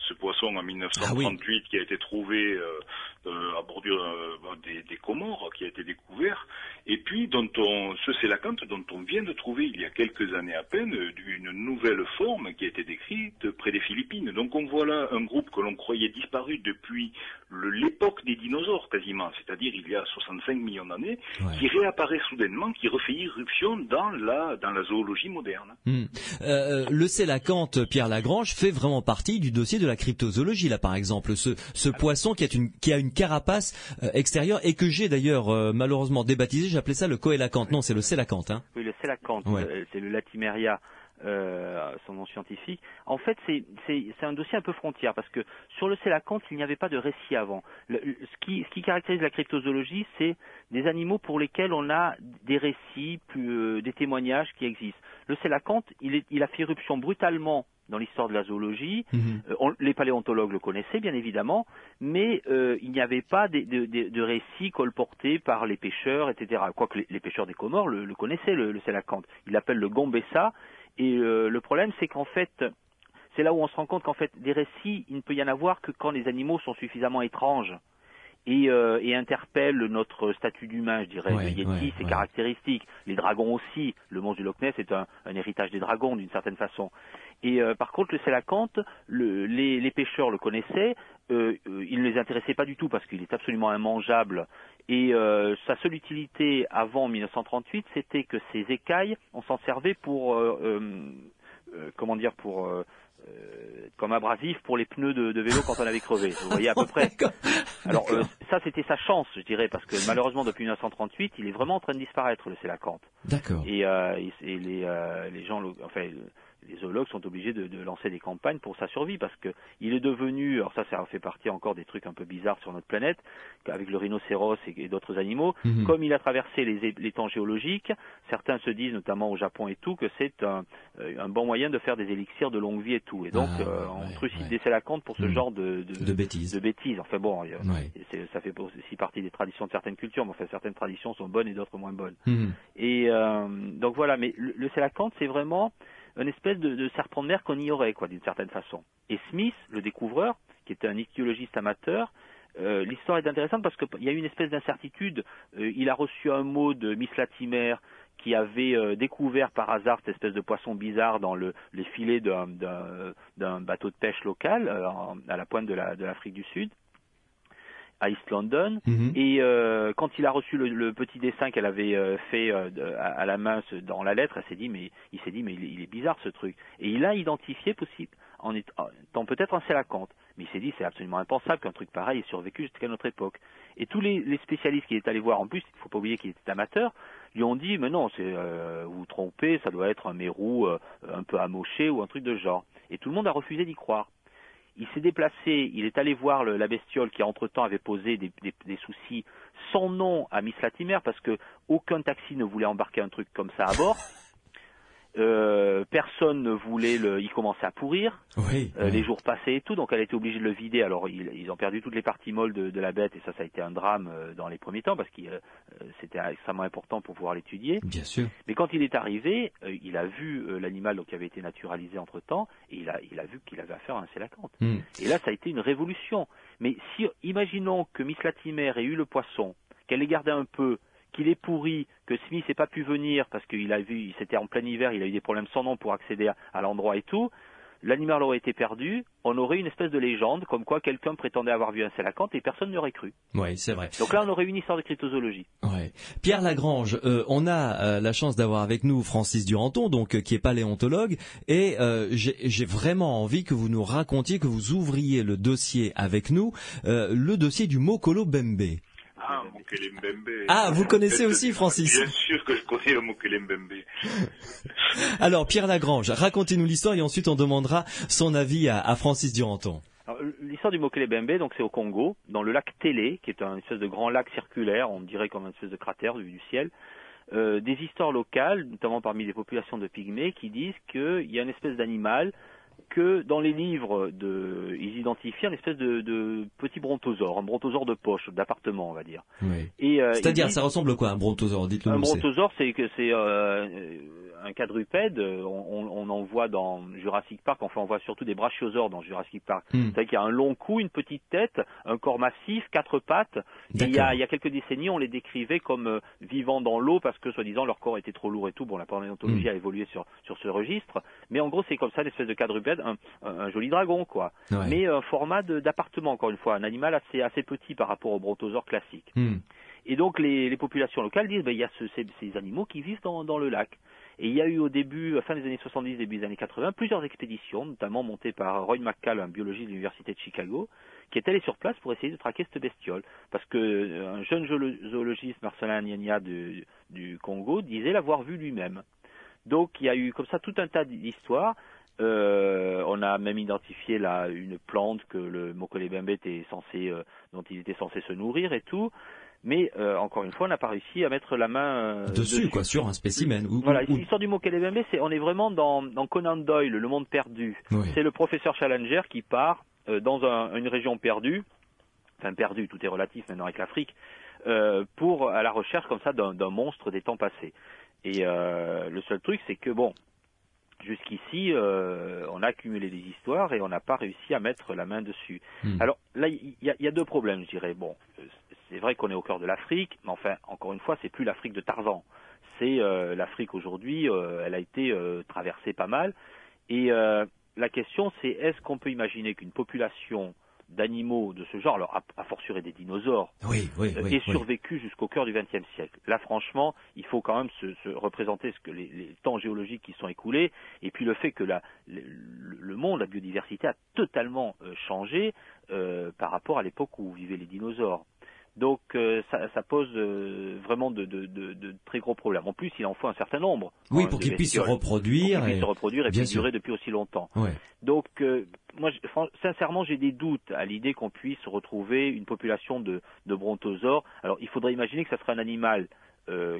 ce poisson en 1938 qui a été trouvé à bordure des Comores, qui a été découvert, et puis ce sélacanthe dont on vient de trouver il y a quelques années à peine une nouvelle forme qui a été décrite près des Philippines. Donc on voit là un groupe que l'on croyait disparu depuis l'époque des dinosaures quasiment, c'est-à-dire il y a 65 millions d'années, qui réapparaît soudainement, qui refait irruption dans la zoologie moderne. Le sélacanthe, Pierre Lagrange, fait vraiment partie du dossier de la cryptozoologie, là par exemple, ce poisson qui a une carapace extérieure et que j'ai d'ailleurs malheureusement débaptisé, j'appelais ça le coélacanthe. Non, c'est le sélacanthe. Hein. Oui, le sélacanthe, c'est le Latimeria, son nom scientifique. En fait, c'est un dossier un peu frontière parce que sur le sélacanthe, il n'y avait pas de récit avant. Ce qui caractérise la cryptozoologie, c'est des animaux pour lesquels on a des récits, des témoignages qui existent. Le sélacanthe, il a fait irruption brutalement dans l'histoire de la zoologie. Les paléontologues le connaissaient bien évidemment, mais il n'y avait pas de récits colportés par les pêcheurs, etc. Quoique les pêcheurs des Comores le connaissaient, le sélacanthe. Ils l'appellent le gombessa, et le problème c'est qu'en fait, c'est là où on se rend compte qu'en fait, des récits, il ne peut y en avoir que quand les animaux sont suffisamment étranges et interpellent notre statut d'humain, je dirais. Le Yéti, c'est caractéristique. Les dragons aussi. Le monstre du Loch Ness est un héritage des dragons, d'une certaine façon. Et par contre, le sélacanthe, les pêcheurs le connaissaient. Il ne les intéressait pas du tout parce qu'il est absolument immangeable. Et sa seule utilité avant 1938, c'était que ses écailles, on s'en servait pour comme abrasif pour les pneus de vélo quand on avait crevé. Vous voyez à peu près. Alors ça c'était sa chance, je dirais, parce que malheureusement depuis 1938, il est vraiment en train de disparaître, le sélacanthe. D'accord. Et les gens, enfin les zoologues sont obligés de lancer des campagnes pour sa survie parce que il est devenu, alors ça fait partie encore des trucs un peu bizarres sur notre planète, avec le rhinocéros et d'autres animaux, comme il a traversé les temps géologiques, certains se disent, notamment au Japon et tout, que c'est un bon moyen de faire des élixirs de longue vie et tout. Et donc on trucide des sélacanthes pour ce genre de bêtises. Enfin bon, ça fait aussi partie des traditions de certaines cultures, mais enfin certaines traditions sont bonnes et d'autres moins bonnes. Et donc voilà, mais le sélacanthe, c'est vraiment une espèce de serpent de mer qu'on ignorait, quoi, d'une certaine façon. Et Smith, le découvreur, qui était un ichthyologiste amateur, l'histoire est intéressante parce qu'il y a eu une espèce d'incertitude. Il a reçu un mot de Miss Latimer qui avait découvert par hasard cette espèce de poisson bizarre dans les filets d'un bateau de pêche local à la pointe de l'Afrique du Sud, à East London, et quand il a reçu le petit dessin qu'elle avait fait à la main dans la lettre, il s'est dit mais il est bizarre ce truc, et il a identifié possible en étant peut-être un sélacanthe, mais il s'est dit c'est absolument impensable qu'un truc pareil ait survécu jusqu'à notre époque. Et tous les spécialistes qui est allé voir, en plus il faut pas oublier qu'il était amateur, lui ont dit mais non, vous vous trompez, ça doit être un mérou un peu amoché ou un truc de genre, et tout le monde a refusé d'y croire. Il s'est déplacé, il est allé voir la bestiole qui entre-temps avait posé des soucis sans nom à Miss Latimer parce que aucun taxi ne voulait embarquer un truc comme ça à bord. Personne ne voulait il commençait à pourrir. Les jours passaient et tout, donc elle était obligée de le vider. Alors ils ont perdu toutes les parties molles de la bête et ça a été un drame dans les premiers temps parce que c'était extrêmement important pour pouvoir l'étudier. Bien sûr. Mais quand il est arrivé, il a vu l'animal qui avait été naturalisé entre temps et il a vu qu'il avait affaire à un sélacanthe. Et là ça a été une révolution. Mais imaginons que Miss Latimer ait eu le poisson, qu'elle l'ait gardé un peu, qu'il est pourri, que Smith n'ait pas pu venir parce c'était en plein hiver, il a eu des problèmes sans nom pour accéder à l'endroit et tout, l'animal aurait été perdu, on aurait une espèce de légende comme quoi quelqu'un prétendait avoir vu un sélacanthe et personne n'y aurait cru. Oui, c'est vrai. Donc là, on aurait une histoire de cryptozoologie. Ouais. Pierre Lagrange, on a la chance d'avoir avec nous Francis Duranton, donc qui est paléontologue, et j'ai vraiment envie que vous nous racontiez, que vous ouvriez le dossier avec nous, le dossier du Mokolo Bembe. Ah, Mokele Mbembe. Ah, vous connaissez aussi, Francis? Bien sûr que je connais le Mokele Mbembe. Alors, Pierre Lagrange, racontez-nous l'histoire et ensuite on demandera son avis à Francis Duranton. L'histoire du Mokele Bembe, donc c'est au Congo, dans le lac Télé, qui est un espèce de grand lac circulaire, on dirait comme une espèce de cratère vu du ciel. Des histoires locales, notamment parmi les populations de pygmées, qui disent qu'il y a une espèce d'animal que dans les livres, ils identifient une espèce de petit brontosaure, un brontosaure de poche, d'appartement, on va dire. Oui. Et, c'est-à-dire, ça ressemble à quoi, un brontosaure? Dites-le nous. Un brontosaure, c'est un quadrupède. On en voit dans Jurassic Park. Enfin, on voit surtout des brachiosaures dans Jurassic Park. C'est-à-dire qu'il y a un long cou, une petite tête, un corps massif, 4 pattes. Et il y a quelques décennies, on les décrivait comme vivant dans l'eau parce que, soi-disant, leur corps était trop lourd et tout. Bon, la paléontologie a évolué sur ce registre. Mais en gros, c'est comme ça, une espèce de quadrupède, un joli dragon, quoi. Ouais. Mais un format d'appartement, encore une fois, un animal assez petit par rapport au brontosaure classique. Et donc, les populations locales disent, il y a ces animaux qui vivent dans le lac. Et il y a eu au début, fin des années 70, début des années 80, plusieurs expéditions, notamment montées par Roy McCall, un biologiste de l'université de Chicago, qui est allé sur place pour essayer de traquer cette bestiole. Parce que un jeune zoologiste, Marcelin Niania du Congo, disait l'avoir vu lui-même. Donc il y a eu comme ça tout un tas d'histoires. On a même identifié une plante que le Mokolebembe dont il était censé se nourrir et tout. Mais encore une fois, on n'a pas réussi à mettre la main dessus, quoi, sur un spécimen. Voilà, l'histoire du Mokolebembe, on est vraiment dans Conan Doyle, le monde perdu. Oui. C'est le professeur Challenger qui part dans une région perdue, enfin perdue, tout est relatif maintenant avec l'Afrique, à la recherche comme ça d'un monstre des temps passés. Et le seul truc, c'est que bon, jusqu'ici, on a accumulé des histoires et on n'a pas réussi à mettre la main dessus. Alors là, il y a deux problèmes, je dirais. Bon, c'est vrai qu'on est au cœur de l'Afrique, mais enfin, encore une fois, c'est plus l'Afrique de Tarzan. C'est l'Afrique aujourd'hui, elle a été traversée pas mal. Et la question, c'est est-ce qu'on peut imaginer qu'une population d'animaux de ce genre, alors a fortiori des dinosaures, ait survécu jusqu'au cœur du XXe siècle. Là, franchement, il faut quand même se représenter les temps géologiques qui sont écoulés, et puis le fait que le monde, la biodiversité a totalement changé par rapport à l'époque où vivaient les dinosaures. Donc ça pose vraiment de très gros problèmes. En plus, il en faut un certain nombre. Oui, pour qu'ils puissent se reproduire. Et puis durer depuis aussi longtemps. Ouais. Donc moi, sincèrement, j'ai des doutes à l'idée qu'on puisse retrouver une population de brontosaures. Alors, il faudrait imaginer que ça serait un animal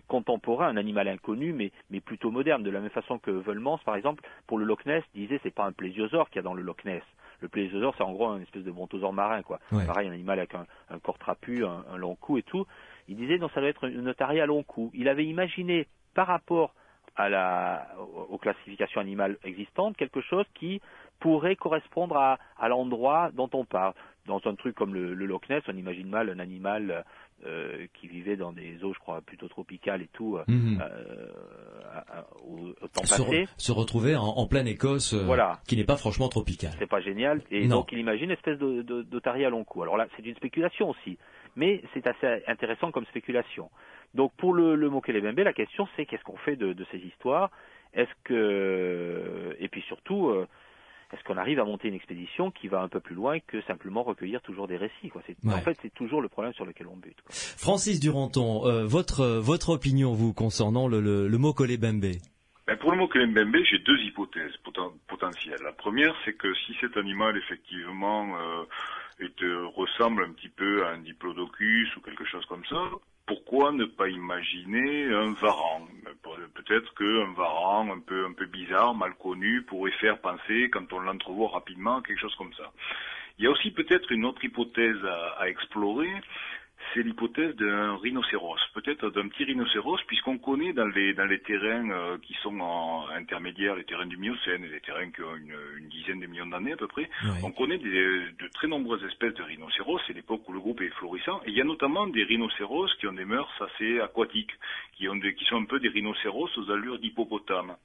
contemporain, un animal inconnu, mais plutôt moderne. De la même façon que Wellmans, par exemple, pour le Loch Ness, disait c'est pas un plésiosaure qu'il y a dans le Loch Ness. Le plésiosaure, c'est en gros une espèce de brontosaure marin, quoi. Ouais. Pareil, un animal avec un corps trapu, un long cou et tout. Il disait non, ça doit être une otarie à long cou. Il avait imaginé, par rapport aux classifications animales existantes, quelque chose qui pourrait correspondre à l'endroit dont on parle. Dans un truc comme le Loch Ness, on imagine mal un animal qui vivait dans des eaux, je crois, plutôt tropicales et tout, au temps passé. Se retrouver en pleine Écosse, qui n'est pas franchement tropicale. C'est pas génial. Et donc, il imagine une espèce d'otarie à long cou. Alors là, c'est une spéculation aussi. Mais c'est assez intéressant comme spéculation. Donc, pour le Mokolebembe, la question, c'est qu'est-ce qu'on fait de ces histoires? Et puis surtout, est-ce qu'on arrive à monter une expédition qui va un peu plus loin que simplement recueillir toujours des récits, quoi. En fait, c'est toujours le problème sur lequel on bute, quoi. Francis Duranton, votre opinion, vous, concernant le Mokolebembe? Pour le Mokolebembe, j'ai deux hypothèses potentielles. La première, c'est que si cet animal, effectivement, ressemble un petit peu à un diplodocus ou quelque chose comme ça, pourquoi ne pas imaginer un varan? Peut-être qu'un varan un peu bizarre, mal connu, pourrait faire penser, quand on l'entrevoit rapidement, quelque chose comme ça. Il y a aussi peut-être une autre hypothèse à explorer, c'est l'hypothèse d'un rhinocéros, peut-être d'un petit rhinocéros, puisqu'on connaît dans les terrains qui sont intermédiaires, les terrains du Miocène, les terrains qui ont une dizaine de millions d'années à peu près, on connaît de très nombreuses espèces de rhinocéros, c'est l'époque où le groupe est florissant, et il y a notamment des rhinocéros qui ont des mœurs assez aquatiques, qui sont un peu des rhinocéros aux allures d'hippopotame,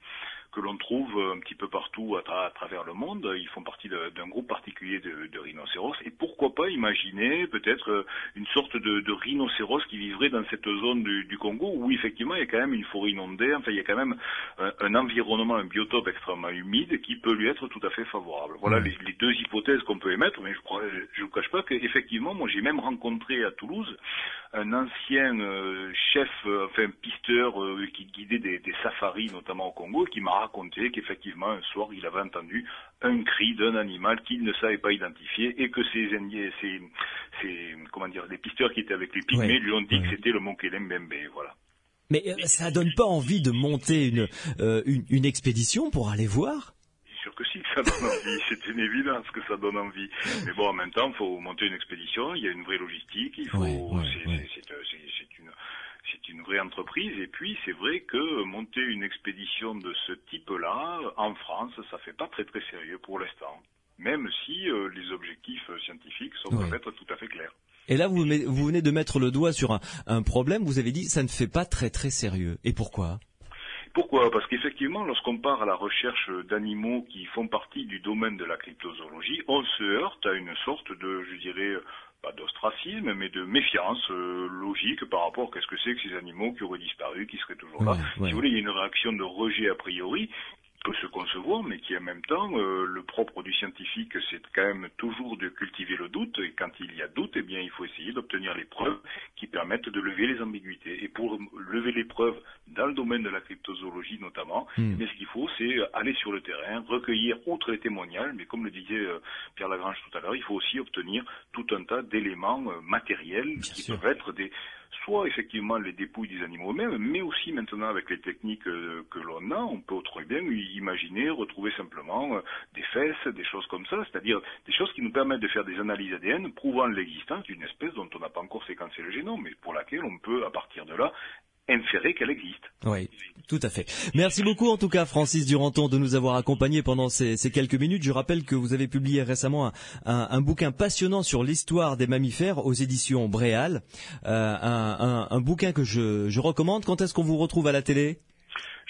que l'on trouve un petit peu partout à travers le monde. Ils font partie d'un groupe particulier de rhinocéros. Et pourquoi pas imaginer peut-être une sorte de rhinocéros qui vivrait dans cette zone du Congo où effectivement il y a quand même une forêt inondée, enfin il y a quand même un environnement, un biotope extrêmement humide qui peut lui être tout à fait favorable. Voilà les deux hypothèses qu'on peut émettre, mais je ne vous cache pas qu'effectivement, moi j'ai même rencontré à Toulouse un ancien pisteur qui guidait des safaris notamment au Congo, qui m'a raconté qu'effectivement un soir il avait entendu un cri d'un animal qu'il ne savait pas identifier et que les pisteurs qui étaient avec les pygmées lui ont dit que c'était le Mokolebembe, voilà. Mais ça donne pas envie de monter une expédition pour aller voir? Sûr que si. ça donne envie. C'est une évidence que ça donne envie. Mais bon, en même temps, il faut monter une expédition. Il y a une vraie logistique. Il faut. C'est une vraie entreprise. Et puis, c'est vrai que monter une expédition de ce type-là, en France, ça fait pas très très sérieux pour l'instant. Même si les objectifs scientifiques peuvent être tout à fait clairs. Et là, vous venez de mettre le doigt sur un problème. Vous avez dit ça ne fait pas très très sérieux. Et pourquoi ? Pourquoi ? Parce qu'effectivement, lorsqu'on part à la recherche d'animaux qui font partie du domaine de la cryptozoologie, on se heurte à une sorte de, je dirais, pas d'ostracisme, mais de méfiance logique par rapport à ce que c'est que ces animaux qui auraient disparu, qui seraient toujours là. Si vous voulez, il y a une réaction de rejet a priori, peut se concevoir, mais qui en même temps, le propre du scientifique, c'est quand même toujours de cultiver le doute, et quand il y a doute, eh bien, il faut essayer d'obtenir les preuves qui permettent de lever les ambiguïtés. Et pour lever les preuves dans le domaine de la cryptozoologie notamment, mais ce qu'il faut, c'est aller sur le terrain, recueillir outre les témoignages, mais comme le disait Pierre Lagrange tout à l'heure, il faut aussi obtenir tout un tas d'éléments matériels qui peuvent être soit effectivement les dépouilles des animaux eux-mêmes, mais aussi maintenant avec les techniques que l'on a, on peut très bien imaginer retrouver simplement des fesses, des choses comme ça, c'est-à-dire des choses qui nous permettent de faire des analyses ADN prouvant l'existence d'une espèce dont on n'a pas encore séquencé le génome, mais pour laquelle on peut, à partir de là, inférer qu'elle existe. Oui, tout à fait. Merci beaucoup en tout cas Francis Duranton de nous avoir accompagnés pendant ces quelques minutes. Je rappelle que vous avez publié récemment un bouquin passionnant sur l'histoire des mammifères aux éditions Bréal. Un bouquin que je recommande. Quand est-ce qu'on vous retrouve à la télé ?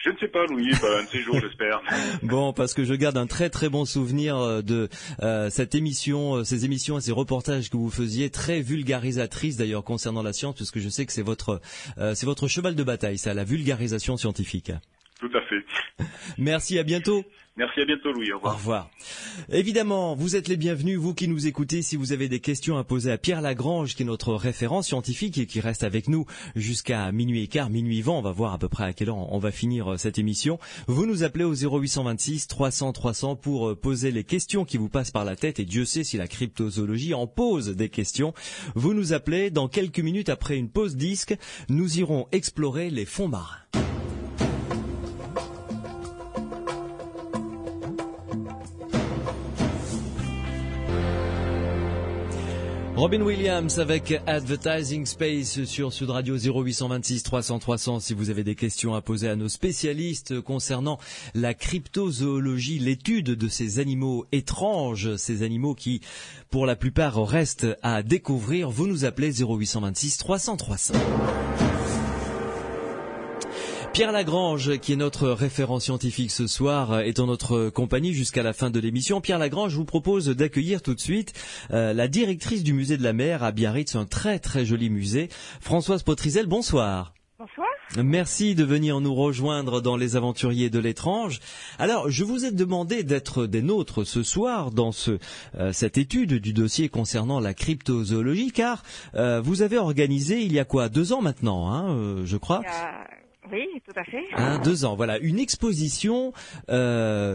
Je ne sais pas, Louis, un de ces jours, j'espère. Bon, parce que je garde un très très bon souvenir de cette émission, ces émissions et ces reportages que vous faisiez, très vulgarisatrices d'ailleurs concernant la science, parce que je sais que c'est votre cheval de bataille, ça, la vulgarisation scientifique. Tout à fait. Merci, à bientôt. Merci, à bientôt, Louis. Au revoir. Au revoir. Évidemment, vous êtes les bienvenus, vous qui nous écoutez, si vous avez des questions à poser à Pierre Lagrange, qui est notre référent scientifique et qui reste avec nous jusqu'à minuit et quart, minuit 20. On va voir à peu près à quelle heure on va finir cette émission. Vous nous appelez au 0826 300 300 pour poser les questions qui vous passent par la tête, et Dieu sait si la cryptozoologie en pose des questions. Vous nous appelez dans quelques minutes après une pause disque. Nous irons explorer les fonds marins. Robin Williams avec Advertising Space sur Sud Radio 0826 300 300 si vous avez des questions à poser à nos spécialistes concernant la cryptozoologie, l'étude de ces animaux étranges, ces animaux qui, pour la plupart, restent à découvrir. Vous nous appelez 0826 300 300. Pierre Lagrange, qui est notre référent scientifique ce soir, est en notre compagnie jusqu'à la fin de l'émission. Pierre Lagrange, je vous propose d'accueillir tout de suite la directrice du musée de la mer à Biarritz, un très très joli musée. Françoise Potrizel, bonsoir. Bonsoir. Merci de venir nous rejoindre dans Les Aventuriers de l'étrange. Alors, je vous ai demandé d'être des nôtres ce soir dans cette étude du dossier concernant la cryptozoologie, car vous avez organisé, il y a 2 ans maintenant, je crois. Oui, tout à fait. 2 ans, voilà, une exposition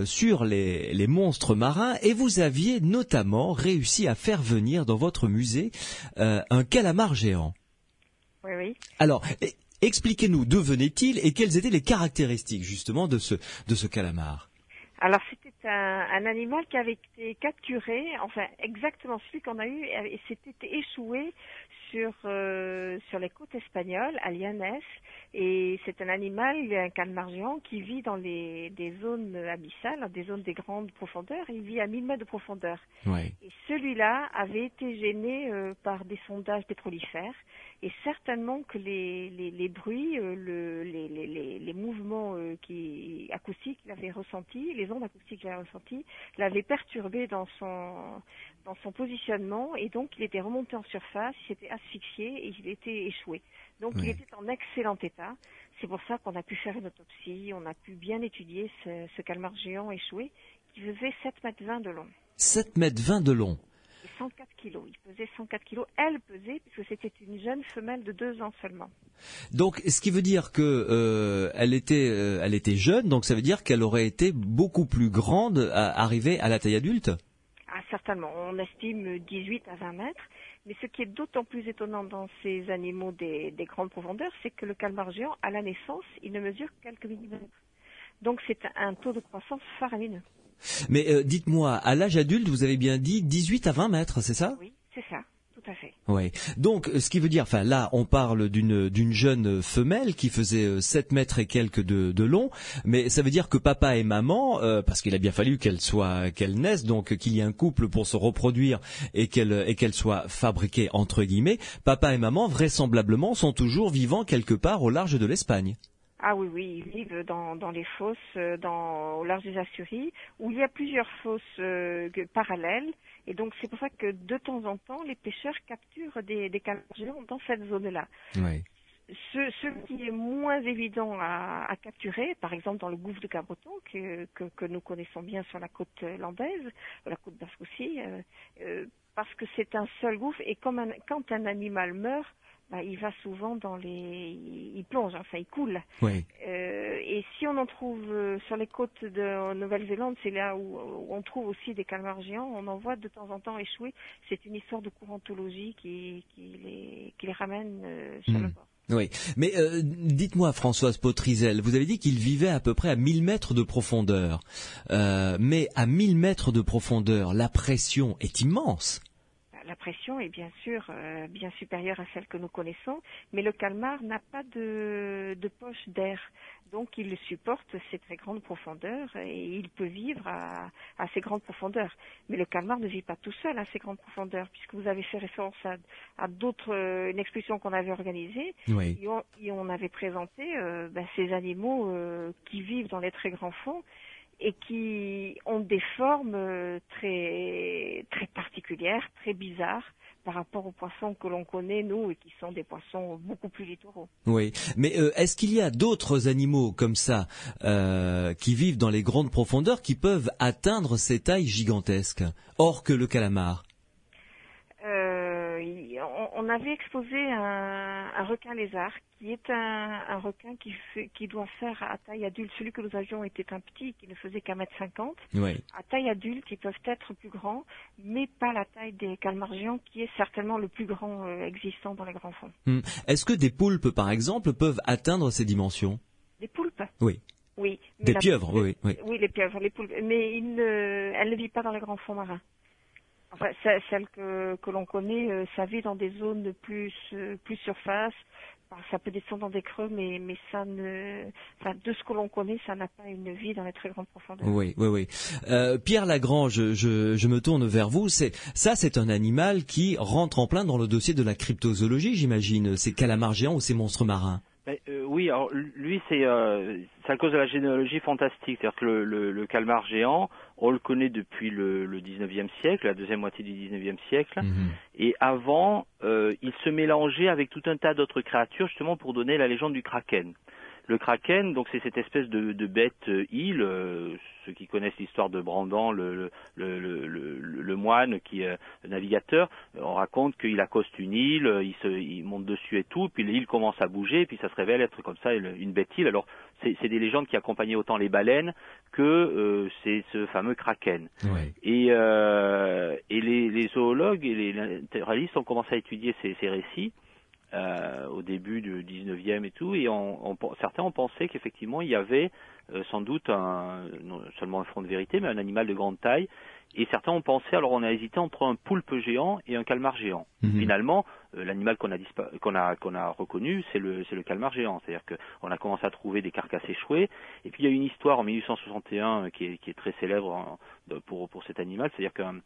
sur les monstres marins, et vous aviez notamment réussi à faire venir dans votre musée un calamar géant. Oui, oui. Alors, expliquez-nous d'où venait-il et quelles étaient les caractéristiques justement de ce calamar. Alors, c'était un animal qui avait été capturé, enfin exactement celui qu'on a eu, et s'était échoué sur les côtes espagnoles, à Llanes, et c'est un animal, un calamar géant, qui vit dans des zones abyssales, des zones des grandes profondeurs. Il vit à 1000 mètres de profondeur. Ouais. Et celui-là avait été gêné par des sondages pétrolifères, et certainement que les bruits, les mouvements acoustiques qu'il avait ressentis, les ondes acoustiques qu'il avait ressenties, l'avaient perturbé dans son positionnement, et donc il était remonté en surface, il s'était asphyxié et il était échoué. Donc il était en excellent état. C'est pour ça qu'on a pu faire une autopsie, on a pu bien étudier ce calmar géant échoué qui faisait 7,20 m de long. 7,20 m de long. Et 104 kilos. Il pesait 104 kilos. Elle pesait, puisque c'était une jeune femelle de 2 ans seulement. Donc, ce qui veut dire que elle était jeune, donc ça veut dire qu'elle aurait été beaucoup plus grande arrivée à la taille adulte. Ah, certainement. On estime 18 à 20 mètres. Mais ce qui est d'autant plus étonnant dans ces animaux des grandes profondeurs, c'est que le calmar géant, à la naissance, il ne mesure que quelques millimètres. Donc c'est un taux de croissance faramineux. Mais dites-moi, à l'âge adulte, vous avez bien dit 18 à 20 mètres, c'est ça? Oui, c'est ça, tout à fait. Oui. Donc, ce qui veut dire, enfin là, on parle d'une jeune femelle qui faisait 7 mètres et quelques de long, mais ça veut dire que papa et maman, parce qu'il a bien fallu qu'elle naisse, donc qu'il y ait un couple pour se reproduire et qu'elle soit fabriquée entre guillemets, papa et maman vraisemblablement sont toujours vivants quelque part au large de l'Espagne. Ah oui, oui, ils vivent dans les fosses au large des Asturies, où il y a plusieurs fosses parallèles. Et donc c'est pour ça que de temps en temps, les pêcheurs capturent des calmars géants dans cette zone-là. Oui. Ce qui est moins évident à capturer, par exemple dans le gouffre de Cabreton, que nous connaissons bien sur la côte landaise, la côte basque aussi, parce que c'est un seul gouffre, et quand un animal meurt, il va souvent il plonge, enfin il coule. Oui. Et si on en trouve sur les côtes de Nouvelle-Zélande, c'est là où on trouve aussi des calmars géants, on en voit de temps en temps échouer. C'est une histoire de courantologie qui les ramène sur le bord. Oui, mais dites-moi Françoise Potrizel, vous avez dit qu'il vivait à peu près à 1000 mètres de profondeur. Mais à 1000 mètres de profondeur, la pression est immense. La pression est bien sûr bien supérieure à celle que nous connaissons, mais le calmar n'a pas de poche d'air. Donc il supporte ces très grandes profondeurs et il peut vivre à ces grandes profondeurs. Mais le calmar ne vit pas tout seul à ces grandes profondeurs, puisque vous avez fait référence à une expédition qu'on avait organisée. Oui. Et on avait présenté ces animaux qui vivent dans les très grands fonds et qui ont des formes très très particulières, très bizarres par rapport aux poissons que l'on connaît, nous, et qui sont des poissons beaucoup plus littoraux. Oui, mais est-ce qu'il y a d'autres animaux comme ça qui vivent dans les grandes profondeurs qui peuvent atteindre ces tailles gigantesques, hors que le calamar? On avait exposé un requin lézard qui est un requin qui doit faire à taille adulte. Celui que nous avions était un petit qui ne faisait qu'à 1,50 m. Oui. À taille adulte, ils peuvent être plus grands, mais pas la taille des calmars géants qui est certainement le plus grand existant dans les grands fonds. Est-ce que des poulpes, par exemple, peuvent atteindre ces dimensions? Des poulpes? Oui. Oui. Des pieuvres, oui. Oui, les pieuvres, les poulpes. Mais elles ne vivent pas dans les grands fonds marins. Enfin, celle que l'on connaît, ça vit dans des zones plus surface. Ça peut descendre dans des creux, mais ça de ce que l'on connaît, ça n'a pas une vie dans les très grandes profondeurs. Oui. Pierre Lagrange, je me tourne vers vous. C'est un animal qui rentre en plein dans le dossier de la cryptozoologie, j'imagine. Ces calamars géants ou ces monstres marins. Oui, alors lui c'est à cause de la généalogie fantastique, c'est-à-dire que le calmar géant, on le connaît depuis le 19e siècle, la deuxième moitié du 19e siècle, et avant, il se mélangeait avec tout un tas d'autres créatures justement pour donner la légende du kraken. Le kraken, donc c'est cette espèce de bête île. Ceux qui connaissent l'histoire de Brandan, le moine qui est navigateur, on raconte qu'il accoste une île, il monte dessus et tout, puis l'île commence à bouger, puis ça se révèle être comme ça une bête île. Alors c'est des légendes qui accompagnaient autant les baleines que c'est ce fameux kraken. Ouais. Et les zoologues et les naturalistes ont commencé à étudier ces récits. Au début du 19e et tout, et certains ont pensé qu'effectivement il y avait sans doute non seulement un fond de vérité, mais un animal de grande taille, et certains ont pensé, alors on a hésité entre un poulpe géant et un calmar géant. Finalement, l'animal qu'on a reconnu, c'est le calmar géant, c'est-à-dire qu'on a commencé à trouver des carcasses échouées, et puis il y a une histoire en 1861 qui est très célèbre pour cet animal, c'est-à-dire qu'un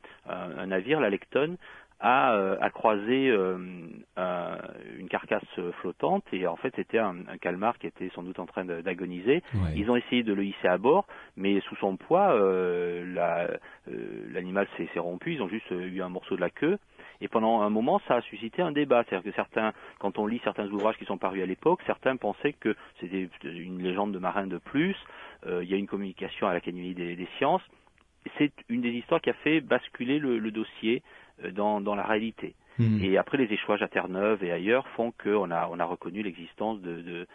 navire, la Lecton, a croisé une carcasse flottante, et en fait c'était un calmar qui était sans doute en train d'agoniser. Ouais. Ils ont essayé de le hisser à bord, mais sous son poids, l'animal s'est rompu, ils ont juste eu un morceau de la queue. Et pendant un moment, ça a suscité un débat. C'est-à-dire que certains, quand on lit certains ouvrages qui sont parus à l'époque, certains pensaient que c'était une légende de marin de plus. Il y a une communication à l'Académie des sciences. C'est une des histoires qui a fait basculer le dossier dans la réalité. Et après, les échouages à Terre-Neuve et ailleurs font qu'on a reconnu l'existence de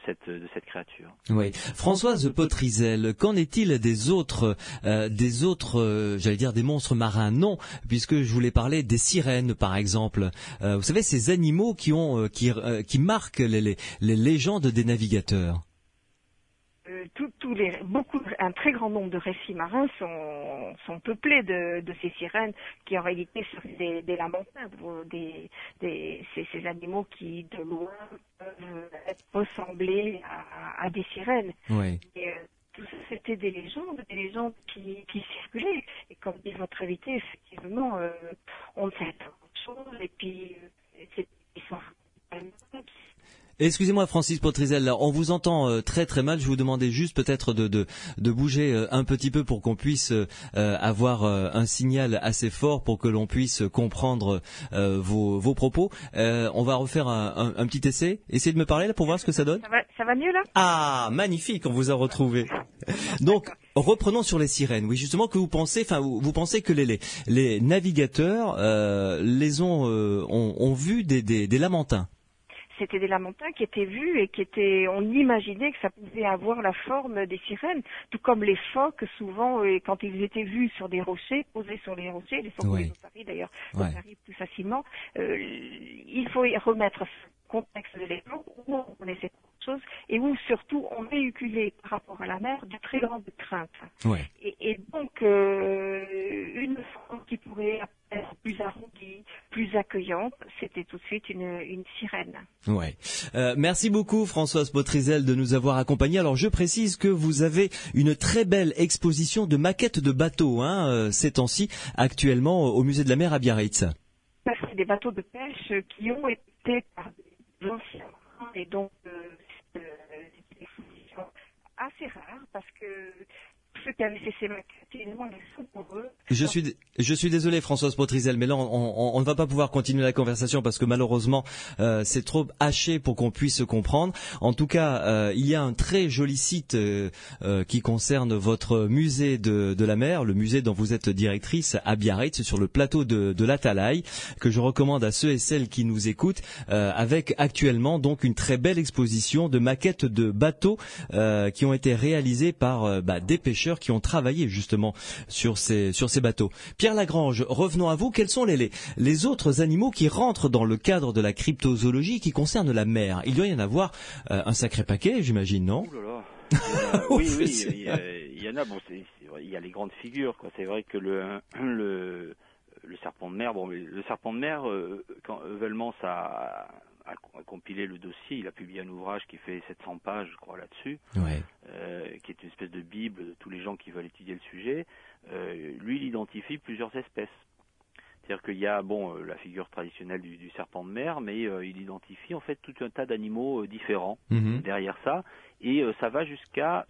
cette créature. Oui. Françoise Potrizel, qu'en est-il des autres, j'allais dire des monstres marins? Non, puisque je voulais parler des sirènes, par exemple. Vous savez, ces animaux qui beaucoup. un très grand nombre de récits marins sont peuplés de ces sirènes qui en réalité sont des lamentables, ces animaux qui de loin peuvent ressembler à des sirènes. Ouais. Et, tout ça, c'était des légendes qui circulaient. Et comme dit votre invité, effectivement, on ne sait pas grand-chose. Et puis, c'est une histoire. Excusez-moi Francis Potrizel, là, on vous entend très très mal. Je vous demandais juste peut-être de bouger un petit peu pour qu'on puisse avoir un signal assez fort pour que l'on puisse comprendre vos propos. On va refaire un petit essai. Essayez de me parler là pour voir ce que ça donne. Ça va mieux là? Ah, magnifique, on vous a retrouvé. Donc, reprenons sur les sirènes. Oui, justement, que vous pensez que les navigateurs les ont vu des lamantins. C'était des lamantins qui étaient vus et on imaginait que ça pouvait avoir la forme des sirènes, tout comme les phoques, souvent, quand ils étaient vus sur des rochers, posés sur les rochers, les phoques Oui. des otaries d'ailleurs, otaries plus facilement, il faut y remettre ce contexte de l'époque où on connaissait chose et où surtout on véhiculait par rapport à la mer de très grandes craintes. Ouais. Et donc une forme qui pourrait être plus arrondie, plus accueillante, c'était tout de suite une sirène. Ouais. Merci beaucoup Françoise Potrizel de nous avoir accompagnés. Alors je précise que vous avez une très belle exposition de maquettes de bateaux ces temps-ci actuellement au musée de la mer à Biarritz. C'est des bateaux de pêche qui ont été par des anciens marins et donc c'est une exposition assez rare parce que ceux qui avaient fait ces maquettes, évidemment, les sont pour eux. Je suis désolé Françoise Potrizel, mais là on ne va pas pouvoir continuer la conversation parce que malheureusement c'est trop haché pour qu'on puisse comprendre. En tout cas, il y a un très joli site qui concerne votre musée de la mer, le musée dont vous êtes directrice à Biarritz, sur le plateau de la Talaï, que je recommande à ceux et celles qui nous écoutent, avec actuellement donc une très belle exposition de maquettes de bateaux qui ont été réalisées par des pêcheurs qui ont travaillé justement sur ces bateaux. Pierre Lagrange, revenons à vous. Quels sont les autres animaux qui rentrent dans le cadre de la cryptozoologie qui concerne la mer? Il doit y en avoir un sacré paquet, j'imagine, non? Ouh là là. Oui, il y en a. Bon, il y a les grandes figures, quoi. C'est vrai que le serpent de mer. Bon, le serpent de mer, quand Heuvelmans a compilé le dossier, il a publié un ouvrage qui fait 700 pages, je crois, là-dessus, qui est une espèce de bible de tous les gens qui veulent étudier le sujet. Lui, il identifie plusieurs espèces. C'est-à-dire qu'il y a la figure traditionnelle du serpent de mer, mais il identifie en fait tout un tas d'animaux différents derrière ça, et ça va jusqu'à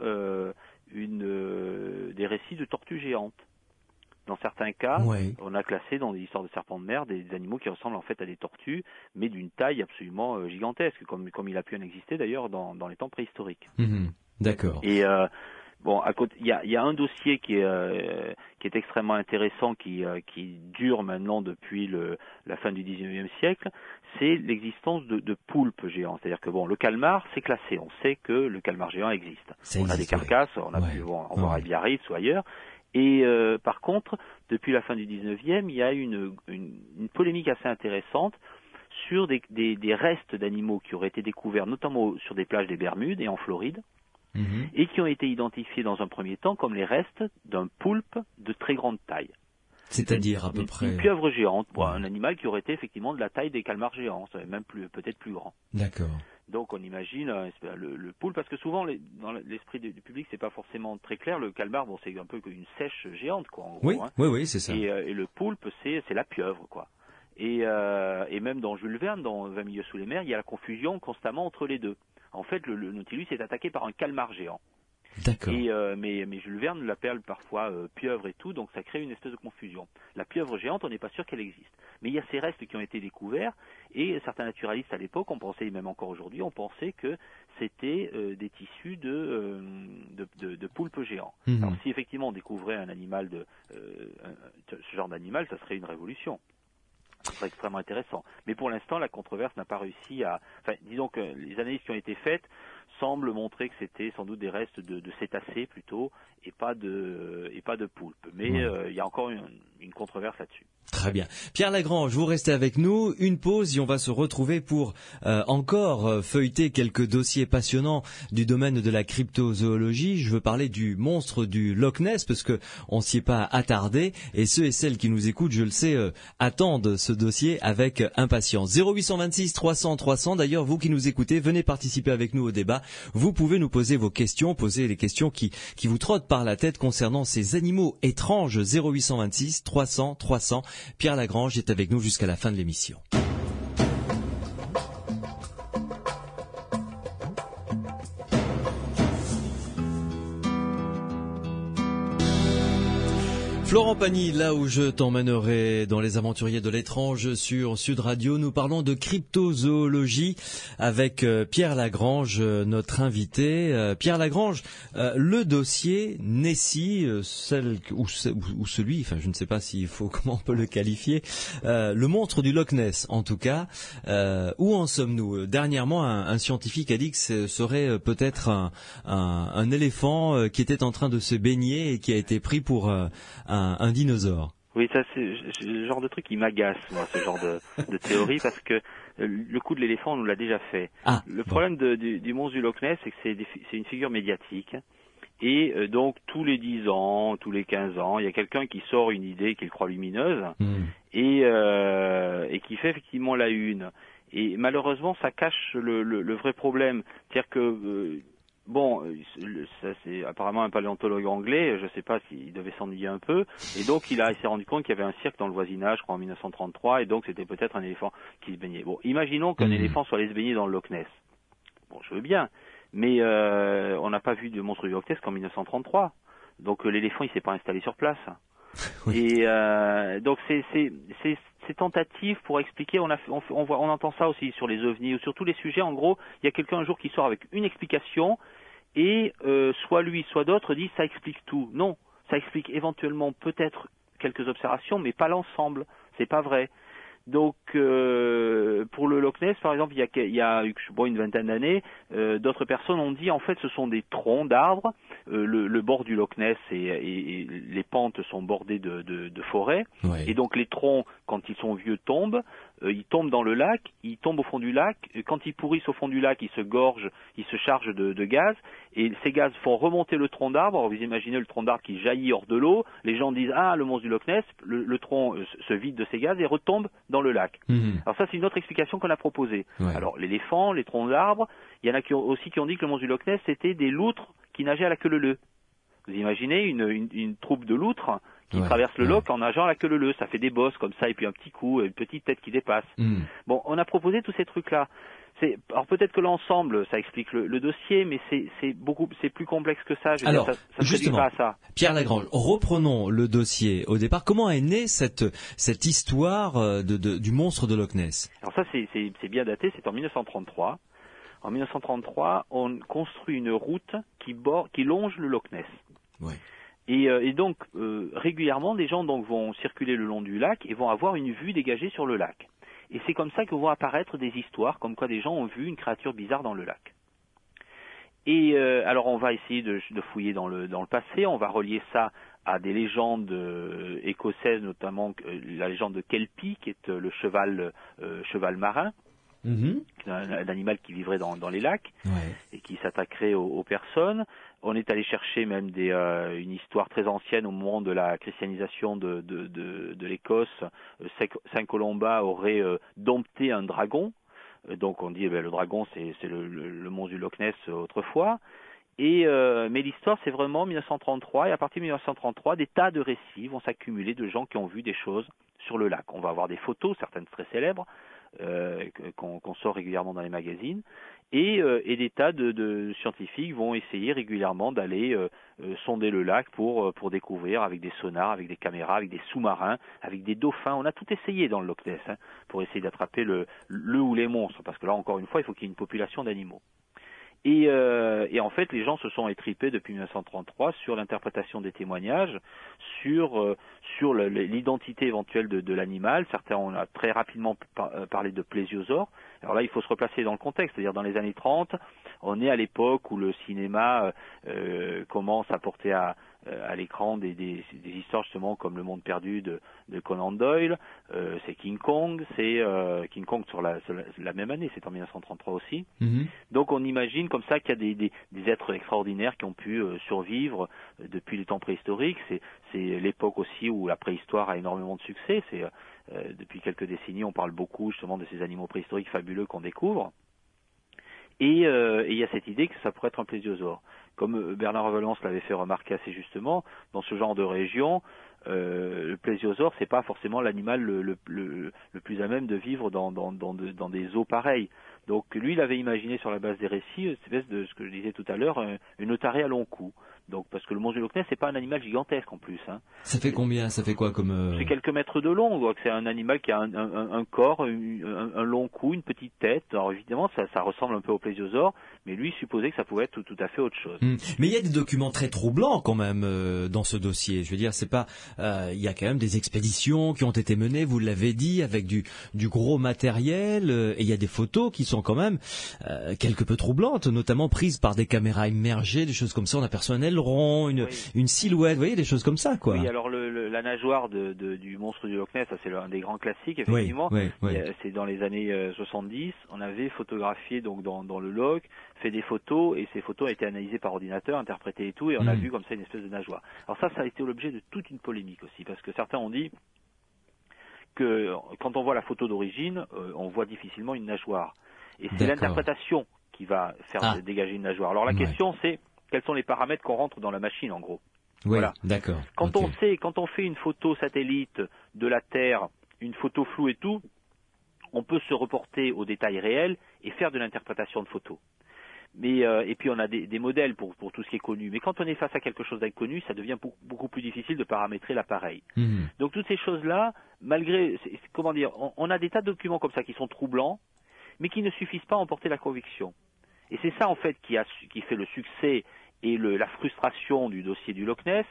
des récits de tortues géantes. Dans certains cas, on a classé dans des histoires de serpents de mer des animaux qui ressemblent en fait à des tortues, mais d'une taille absolument gigantesque, comme il a pu en exister d'ailleurs dans les temps préhistoriques. D'accord. Et à côté, il y a un dossier qui est extrêmement intéressant, qui dure maintenant depuis la fin du XIXe siècle, c'est l'existence de poulpes géants. C'est-à-dire que le calmar, c'est classé. On sait que le calmar géant existe. On a des carcasses, on a pu en voir à Biarritz ou ailleurs. Et par contre, depuis la fin du 19e, il y a une polémique assez intéressante sur des restes d'animaux qui auraient été découverts notamment sur des plages des Bermudes et en Floride, et qui ont été identifiés dans un premier temps comme les restes d'un poulpe de très grande taille. C'est-à-dire à peu près une pieuvre géante, un animal qui aurait été effectivement de la taille des calmars géants, même peut-être plus grand. D'accord. Donc on imagine le poulpe, parce que souvent dans l'esprit du public c'est pas forcément très clair. Le calmar, c'est un peu une sèche géante, quoi. En gros, oui, c'est ça. Et le poulpe, c'est la pieuvre, quoi. Et même dans Jules Verne, dans 20 milieux sous les mers, il y a la confusion constamment entre les deux. En fait, le Nautilus est attaqué par un calmar géant. D'accord. Mais Jules Verne l'appelle parfois pieuvre et tout, donc ça crée une espèce de confusion. La pieuvre géante, on n'est pas sûr qu'elle existe. Mais il y a ces restes qui ont été découverts, et certains naturalistes à l'époque, on pensait, même encore aujourd'hui, on pensait que c'était des tissus de poulpes géants. Alors si effectivement on découvrait un animal ce genre d'animal, ça serait une révolution. Ce serait extrêmement intéressant. Mais pour l'instant, la controverse n'a pas réussi à... Enfin, disons que les analyses qui ont été faites semblent montrer que c'était sans doute des restes de cétacés plutôt, et pas de poulpe. Mais il y a encore une controverse là-dessus. Très bien. Pierre Lagrange, vous restez avec nous. Une pause et on va se retrouver pour encore feuilleter quelques dossiers passionnants du domaine de la cryptozoologie. Je veux parler du monstre du Loch Ness parce que on s'y est pas attardé et ceux et celles qui nous écoutent, je le sais, attendent ce dossier avec impatience. 0826 300 300. D'ailleurs, vous qui nous écoutez, venez participer avec nous au débat. Vous pouvez nous poser vos questions, poser les questions qui vous trottent par la tête concernant ces animaux étranges. 0826 300 300. Pierre Lagrange est avec nous jusqu'à la fin de l'émission. Florent Pagny, là où je t'emmènerai dans les aventuriers de l'étrange sur Sud Radio, nous parlons de cryptozoologie avec Pierre Lagrange, notre invité. Pierre Lagrange, le dossier Nessie, celui, enfin je ne sais pas comment on peut le qualifier, le monstre du Loch Ness en tout cas, où en sommes-nous? Dernièrement, un scientifique a dit que ce serait peut-être un éléphant qui était en train de se baigner et qui a été pris pour un dinosaure. Oui, ça c'est le genre de truc qui m'agace, moi, ce genre de théorie, parce que le coup de l'éléphant, on nous l'a déjà fait. Le problème du monstre du Loch Ness, c'est que c'est une figure médiatique. Et donc, tous les 10 ans, tous les 15 ans, il y a quelqu'un qui sort une idée qu'il croit lumineuse et qui fait effectivement la une. Et malheureusement, ça cache le vrai problème. C'est-à-dire que... ça c'est apparemment un paléontologue anglais, je ne sais pas s'il devait s'ennuyer un peu, et donc il s'est rendu compte qu'il y avait un cirque dans le voisinage, je crois en 1933, et donc c'était peut-être un éléphant qui se baignait. Bon, imaginons qu'un éléphant soit allé se baigner dans le Loch Ness. Bon, je veux bien, mais on n'a pas vu de monstre du Loch Ness qu'en 1933, donc l'éléphant il s'est pas installé sur place. Oui. Et donc ces tentatives pour expliquer, on entend ça aussi sur les ovnis ou sur tous les sujets. En gros, il y a quelqu'un un jour qui sort avec une explication et soit lui, soit d'autres disent ça explique tout. Non, ça explique éventuellement peut-être quelques observations, mais pas l'ensemble. C'est pas vrai. Donc pour le Loch Ness, par exemple, il y a une vingtaine d'années, d'autres personnes ont dit en fait ce sont des troncs d'arbres. Le bord du Loch Ness et les pentes sont bordées de forêts, et donc les troncs, quand ils sont vieux, tombent. Ils tombent dans le lac, ils tombent au fond du lac. Quand ils pourrissent au fond du lac, ils se gorgent, ils se chargent de gaz, et ces gaz font remonter le tronc d'arbre. Alors vous imaginez le tronc d'arbre qui jaillit hors de l'eau. Les gens disent le monstre du Loch Ness. Le tronc se vide de ces gaz et retombe dans le lac. Alors ça, c'est une autre explication qu'on a proposée. Alors l'éléphant, les troncs d'arbres, il y en a qui ont dit que le monstre du Loch Ness c'était des loutres qui nageaient à la queue leu-leu. Vous imaginez une troupe de loutres qui traverse le Loch en nageant à la queue leu-leu. Ça fait des bosses comme ça, et puis un petit coup, une petite tête qui dépasse. Bon, on a proposé tous ces trucs-là. Alors peut-être que l'ensemble, ça explique le dossier, mais c'est plus complexe que ça. Alors, ça justement, pas à ça. Pierre Lagrange, reprenons le dossier au départ. Comment est née cette histoire du monstre de Loch Ness? Alors ça, c'est bien daté, c'est en 1933. En 1933, on construit une route qui longe le Loch Ness. Ouais. Et donc, régulièrement, des gens vont circuler le long du lac et vont avoir une vue dégagée sur le lac. Et c'est comme ça que vont apparaître des histoires comme quoi des gens ont vu une créature bizarre dans le lac. Et alors, on va essayer de fouiller dans le passé, on va relier ça à des légendes écossaises, notamment la légende de Kelpie, qui est le cheval marin. Un animal qui vivrait dans les lacs et qui s'attaquerait aux personnes. On est allé chercher même une histoire très ancienne au moment de la christianisation de l'Écosse. Saint Colomba aurait dompté un dragon. Donc on dit le dragon c'est le monstre du Loch Ness autrefois. Mais l'histoire c'est vraiment 1933, et à partir de 1933 des tas de récits vont s'accumuler de gens qui ont vu des choses sur le lac. On va avoir des photos, certaines très célèbres, qu'on sort régulièrement dans les magazines, et des tas de scientifiques vont essayer régulièrement d'aller sonder le lac pour découvrir avec des sonars, avec des caméras, avec des sous-marins, avec des dauphins. On a tout essayé dans le Loch Ness pour essayer d'attraper le ou les monstres, parce que là encore une fois il faut qu'il y ait une population d'animaux. Et en fait, les gens se sont étripés depuis 1933 sur l'interprétation des témoignages, sur l'identité éventuelle de l'animal. Certains ont très rapidement parlé de plésiosaure. Alors là, il faut se replacer dans le contexte, c'est-à-dire dans les années 30, on est à l'époque où le cinéma commence à porter à à l'écran des histoires justement comme Le Monde perdu de Conan Doyle, c'est King Kong, c'est King Kong sur la même année, c'est en 1933 aussi. Donc on imagine comme ça qu'il y a des êtres extraordinaires qui ont pu survivre depuis les temps préhistoriques. C'est l'époque aussi où la préhistoire a énormément de succès. C'est depuis quelques décennies, on parle beaucoup justement de ces animaux préhistoriques fabuleux qu'on découvre. Et il y a cette idée que ça pourrait être un plésiosaure. Comme Bernard Revelmans l'avait fait remarquer assez justement, dans ce genre de région, le plésiosaure, c'est pas forcément l'animal le plus à même de vivre dans des eaux pareilles. Donc lui, il avait imaginé sur la base des récits, une espèce de ce que je disais tout à l'heure, une otarie à long cou. Donc parce que le monstre du Loch Ness, c'est pas un animal gigantesque en plus. Hein. Ça fait combien? Ça fait quoi comme C'est quelques mètres de long. Donc c'est un animal qui a un corps, un long cou, une petite tête. Alors évidemment, ça ressemble un peu au plésiosaure, mais lui il supposait que ça pouvait être tout à fait autre chose. Mais il y a des documents très troublants quand même dans ce dossier. Je veux dire, c'est pas, il y a quand même des expéditions qui ont été menées, vous l'avez dit, avec du gros matériel, et il y a des photos qui sont quand même quelque peu troublantes, notamment prises par des caméras immergées, des choses comme ça. On aperçoit un aileron, une silhouette, vous voyez, des choses comme ça, quoi. Oui, alors la nageoire du monstre du Loch Ness, ça c'est l'un des grands classiques, effectivement. Oui. C'est dans les années 70, on avait photographié donc dans le loch, fait des photos, et ces photos ont été analysées par ordinateur, interprétées et tout, et on a vu comme ça une espèce de nageoire. Alors ça a été l'objet de toute une polémique aussi, parce que certains ont dit que quand on voit la photo d'origine, on voit difficilement une nageoire. Et c'est l'interprétation qui va faire dégager une nageoire. Alors la question c'est, quels sont les paramètres qu'on rentre dans la machine en gros? Oui, voilà. D'accord. Quand on fait une photo satellite de la Terre, une photo floue et tout, on peut se reporter aux détails réels et faire de l'interprétation de photos. Mais et puis on a des modèles pour tout ce qui est connu. Mais quand on est face à quelque chose d'inconnu, ça devient beaucoup plus difficile de paramétrer l'appareil. Donc toutes ces choses-là, malgré, comment dire, on a des tas de documents comme ça qui sont troublants, mais qui ne suffisent pas à emporter la conviction. Et c'est ça en fait qui fait le succès et la frustration du dossier du Loch Ness,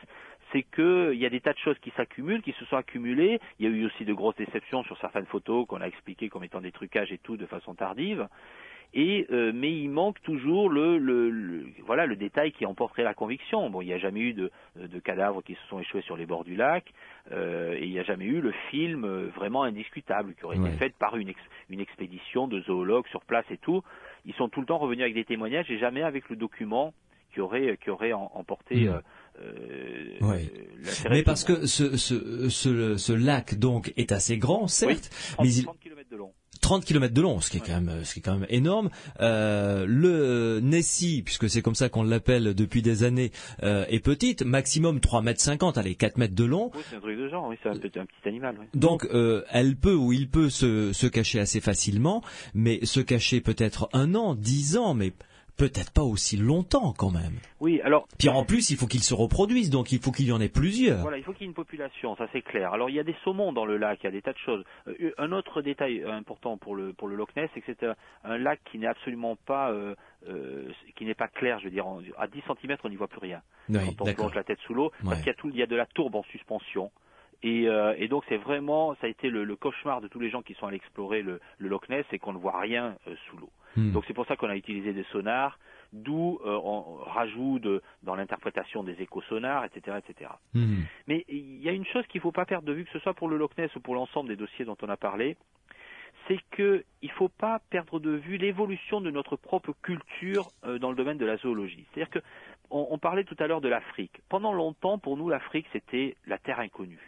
c'est qu'il y a des tas de choses qui s'accumulent, qui se sont accumulées. Il y a eu aussi de grosses déceptions sur certaines photos qu'on a expliquées comme étant des trucages et tout de façon tardive. Mais il manque toujours le détail qui emporterait la conviction. Bon, il n'y a jamais eu de cadavres qui se sont échoués sur les bords du lac, et il n'y a jamais eu le film vraiment indiscutable qui aurait été fait par une expédition de zoologues sur place et tout. Ils sont tout le temps revenus avec des témoignages et jamais avec le document qui aurait emporté l'intérêt. Mais parce que ce lac donc est assez grand, certes, mais 30 km de long. 30 km de long, ce qui est quand même énorme. Le Nessie, puisque c'est comme ça qu'on l'appelle depuis des années, est petite, maximum 3,50 m, allez, 4 mètres de long. Oui, c'est un truc de genre, oui, c'est un petit animal. Oui. Donc, il peut se cacher assez facilement, mais se cacher peut-être 1 an, 10 ans, mais peut-être pas aussi longtemps quand même. Oui, alors. Puis en plus, il faut qu'ils se reproduisent, donc il faut qu'il y en ait plusieurs. Voilà, il faut qu'il y ait une population, ça c'est clair. Alors il y a des saumons dans le lac, il y a des tas de choses. Un autre détail important pour le Loch Ness, c'est que c'est un lac qui n'est absolument pas, qui n'est pas clair, je veux dire, à 10 cm on n'y voit plus rien. Quand on plonge la tête sous l'eau, parce qu'il y a de la tourbe en suspension. Et donc c'est vraiment, ça a été le cauchemar de tous les gens qui sont allés explorer le Loch Ness, c'est qu'on ne voit rien sous l'eau. Donc c'est pour ça qu'on a utilisé des sonars, d'où on rajoute dans l'interprétation des échosonars, etc., etc. Mais il y a une chose qu'il ne faut pas perdre de vue, que ce soit pour le Loch Ness ou pour l'ensemble des dossiers dont on a parlé, c'est qu'il ne faut pas perdre de vue l'évolution de notre propre culture dans le domaine de la zoologie. C'est-à-dire qu'on parlait tout à l'heure de l'Afrique. Pendant longtemps, pour nous, l'Afrique, c'était la terre inconnue,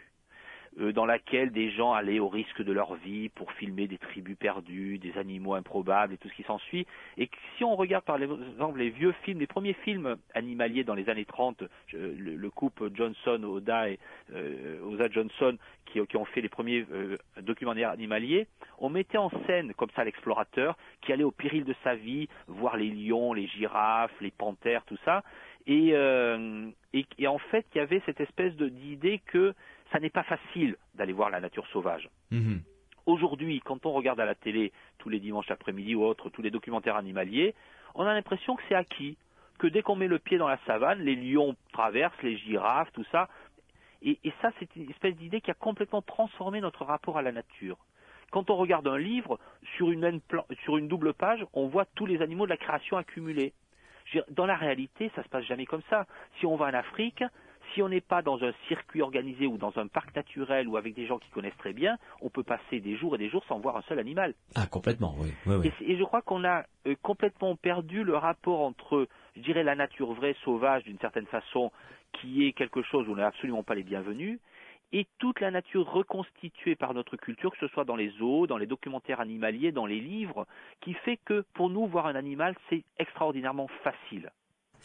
dans laquelle des gens allaient au risque de leur vie pour filmer des tribus perdues, des animaux improbables et tout ce qui s'ensuit. Et si on regarde par exemple les vieux films, les premiers films animaliers dans les années 30, le couple Johnson-Oda et Oza Johnson qui ont fait les premiers documentaires animaliers, on mettait en scène comme ça l'explorateur qui allait au péril de sa vie voir les lions, les girafes, les panthères, tout ça. Et en fait, il y avait cette espèce d'idée que ça n'est pas facile d'aller voir la nature sauvage. Aujourd'hui, quand on regarde à la télé tous les dimanches après-midi ou autres, tous les documentaires animaliers, on a l'impression que c'est acquis, que dès qu'on met le pied dans la savane, les lions traversent, les girafes, tout ça. Et ça, c'est une espèce d'idée qui a complètement transformé notre rapport à la nature. Quand on regarde un livre, sur une double page, on voit tous les animaux de la création accumulés. Dans la réalité, ça se passe jamais comme ça. Si on va en Afrique, si on n'est pas dans un circuit organisé ou dans un parc naturel ou avec des gens qui connaissent très bien, on peut passer des jours et des jours sans voir un seul animal. Ah, complètement, oui. Oui. Et je crois qu'on a complètement perdu le rapport entre, je dirais, la nature vraie, sauvage, d'une certaine façon, qui est quelque chose où on n'est absolument pas les bienvenus, et toute la nature reconstituée par notre culture, que ce soit dans les zoos, dans les documentaires animaliers, dans les livres, qui fait que pour nous, voir un animal, c'est extraordinairement facile.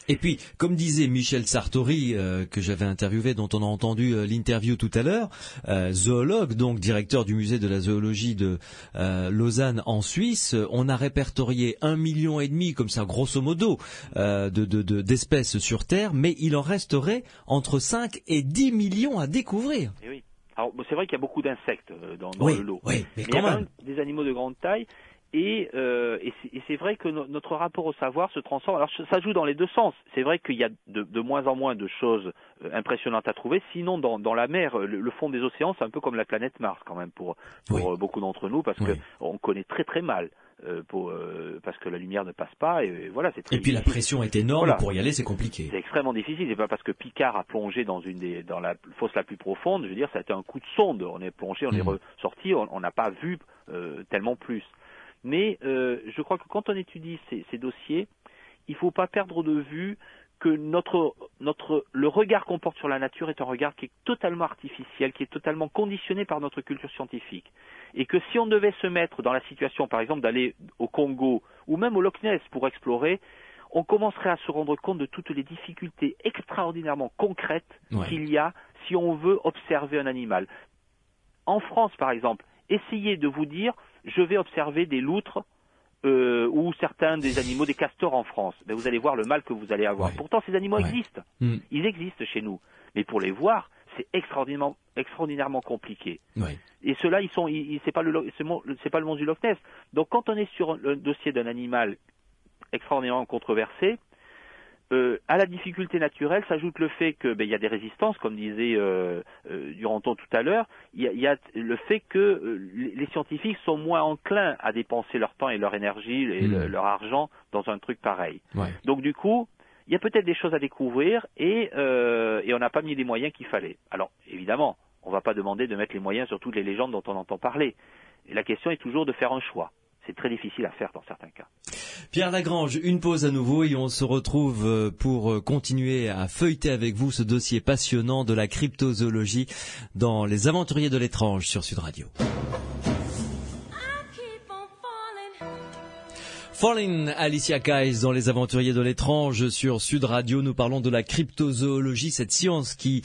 Et puis, comme disait Michel Sartori, que j'avais interviewé, dont on a entendu l'interview tout à l'heure, zoologue, donc directeur du musée de la zoologie de Lausanne en Suisse, on a répertorié 1,5 million, comme ça, grosso modo, d'espèces sur Terre, mais il en resterait entre 5 et 10 millions à découvrir. Et oui. Alors, c'est vrai qu'il y a beaucoup d'insectes dans le lot. Oui, mais il y a quand même des animaux de grande taille. Et c'est vrai que notre rapport au savoir se transforme. Alors ça joue dans les deux sens. C'est vrai qu'il y a de moins en moins de choses impressionnantes à trouver. Sinon, dans la mer, le fond des océans, c'est un peu comme la planète Mars quand même pour beaucoup d'entre nous, parce que on connaît très très mal. Parce que la lumière ne passe pas et voilà, c'est très difficile. La pression est énorme, voilà. Pour y aller c'est compliqué. C'est extrêmement difficile, c'est pas parce que Picard a plongé dans la fosse la plus profonde, je veux dire, ça a été un coup de sonde, on est plongé, on est ressorti, on n'a pas vu tellement plus. Mais je crois que quand on étudie ces dossiers, il ne faut pas perdre de vue que le regard qu'on porte sur la nature est un regard qui est totalement artificiel, qui est totalement conditionné par notre culture scientifique. Et que si on devait se mettre dans la situation, par exemple, d'aller au Congo ou même au Loch Ness pour explorer, on commencerait à se rendre compte de toutes les difficultés extraordinairement concrètes qu'il y a si on veut observer un animal. En France, par exemple, essayez de vous dire, je vais observer des loutres ou certains des animaux, des castors en France. Ben, vous allez voir le mal que vous allez avoir. Pourtant, ces animaux existent. Ils existent chez nous. Mais pour les voir, c'est extraordinairement compliqué. Et ceux-là, c'est pas le monde du Loch Ness. Donc, quand on est sur le dossier d'un animal extraordinairement controversé, à la difficulté naturelle s'ajoute le fait que y a des résistances, comme disait Duranton tout à l'heure. Il y a le fait que les scientifiques sont moins enclins à dépenser leur temps et leur énergie et leur argent dans un truc pareil. Donc du coup, il y a peut-être des choses à découvrir et on n'a pas mis les moyens qu'il fallait. Alors évidemment, on ne va pas demander de mettre les moyens sur toutes les légendes dont on entend parler. Et la question est toujours de faire un choix. C'est très difficile à faire dans certains cas. Pierre Lagrange, une pause à nouveau et on se retrouve pour continuer à feuilleter avec vous ce dossier passionnant de la cryptozoologie dans Les Aventuriers de l'étrange sur Sud Radio. Falling, Alicia Keys dans Les Aventuriers de l'étrange sur Sud Radio. Nous parlons de la cryptozoologie, cette science qui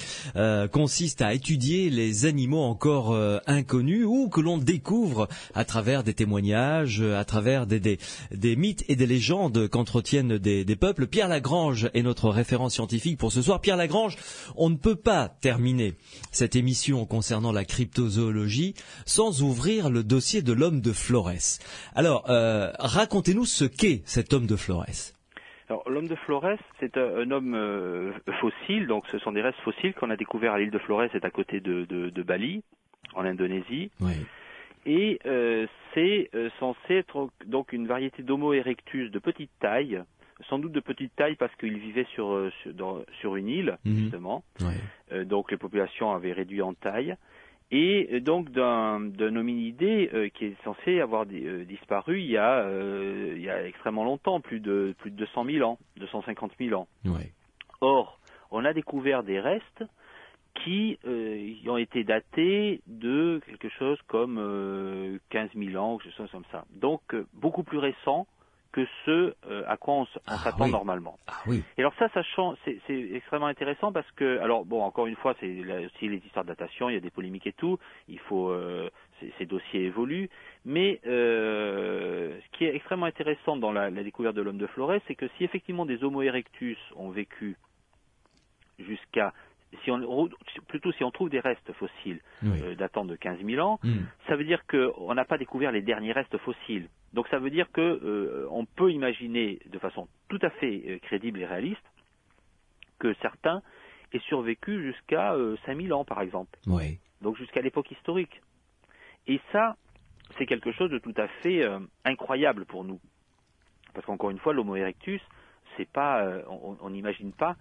consiste à étudier les animaux encore inconnus ou que l'on découvre à travers des témoignages, à travers des mythes et des légendes qu'entretiennent des peuples. Pierre Lagrange est notre référent scientifique pour ce soir. Pierre Lagrange, on ne peut pas terminer cette émission concernant la cryptozoologie sans ouvrir le dossier de l'homme de Florès. Alors, racontez-nous ce qu'est cet homme de Florès. Alors, l'homme de Florès, c'est un homme fossile, donc ce sont des restes fossiles qu'on a découverts à l'île de Florès, c'est à côté de Bali, en Indonésie. Et c'est censé être donc une variété d'Homo erectus de petite taille, sans doute de petite taille parce qu'il vivait sur une île, justement. Donc les populations avaient réduit en taille. Et donc d'un hominidé qui est censé avoir disparu il y a extrêmement longtemps, plus de 200 000 ans, 250 000 ans. Or, on a découvert des restes qui ont été datés de quelque chose comme 15 000 ans, ou quelque chose comme ça. Donc beaucoup plus récents que ceux à quoi on s'attend normalement. Et alors ça change, c'est extrêmement intéressant parce que, alors bon, encore une fois, c'est aussi les histoires de datation, il y a des polémiques et tout, il faut, ces dossiers évoluent, mais ce qui est extrêmement intéressant dans la découverte de l'homme de Florès, c'est que si effectivement des Homo erectus ont vécu jusqu'à, si on trouve des restes fossiles datant de 15 000 ans, ça veut dire qu'on n'a pas découvert les derniers restes fossiles. Donc ça veut dire que on peut imaginer de façon tout à fait crédible et réaliste que certains aient survécu jusqu'à 5000 ans par exemple. Donc jusqu'à l'époque historique. Et ça, c'est quelque chose de tout à fait incroyable pour nous. Parce qu'encore une fois, l'Homo erectus, c'est pas, on n'imagine pas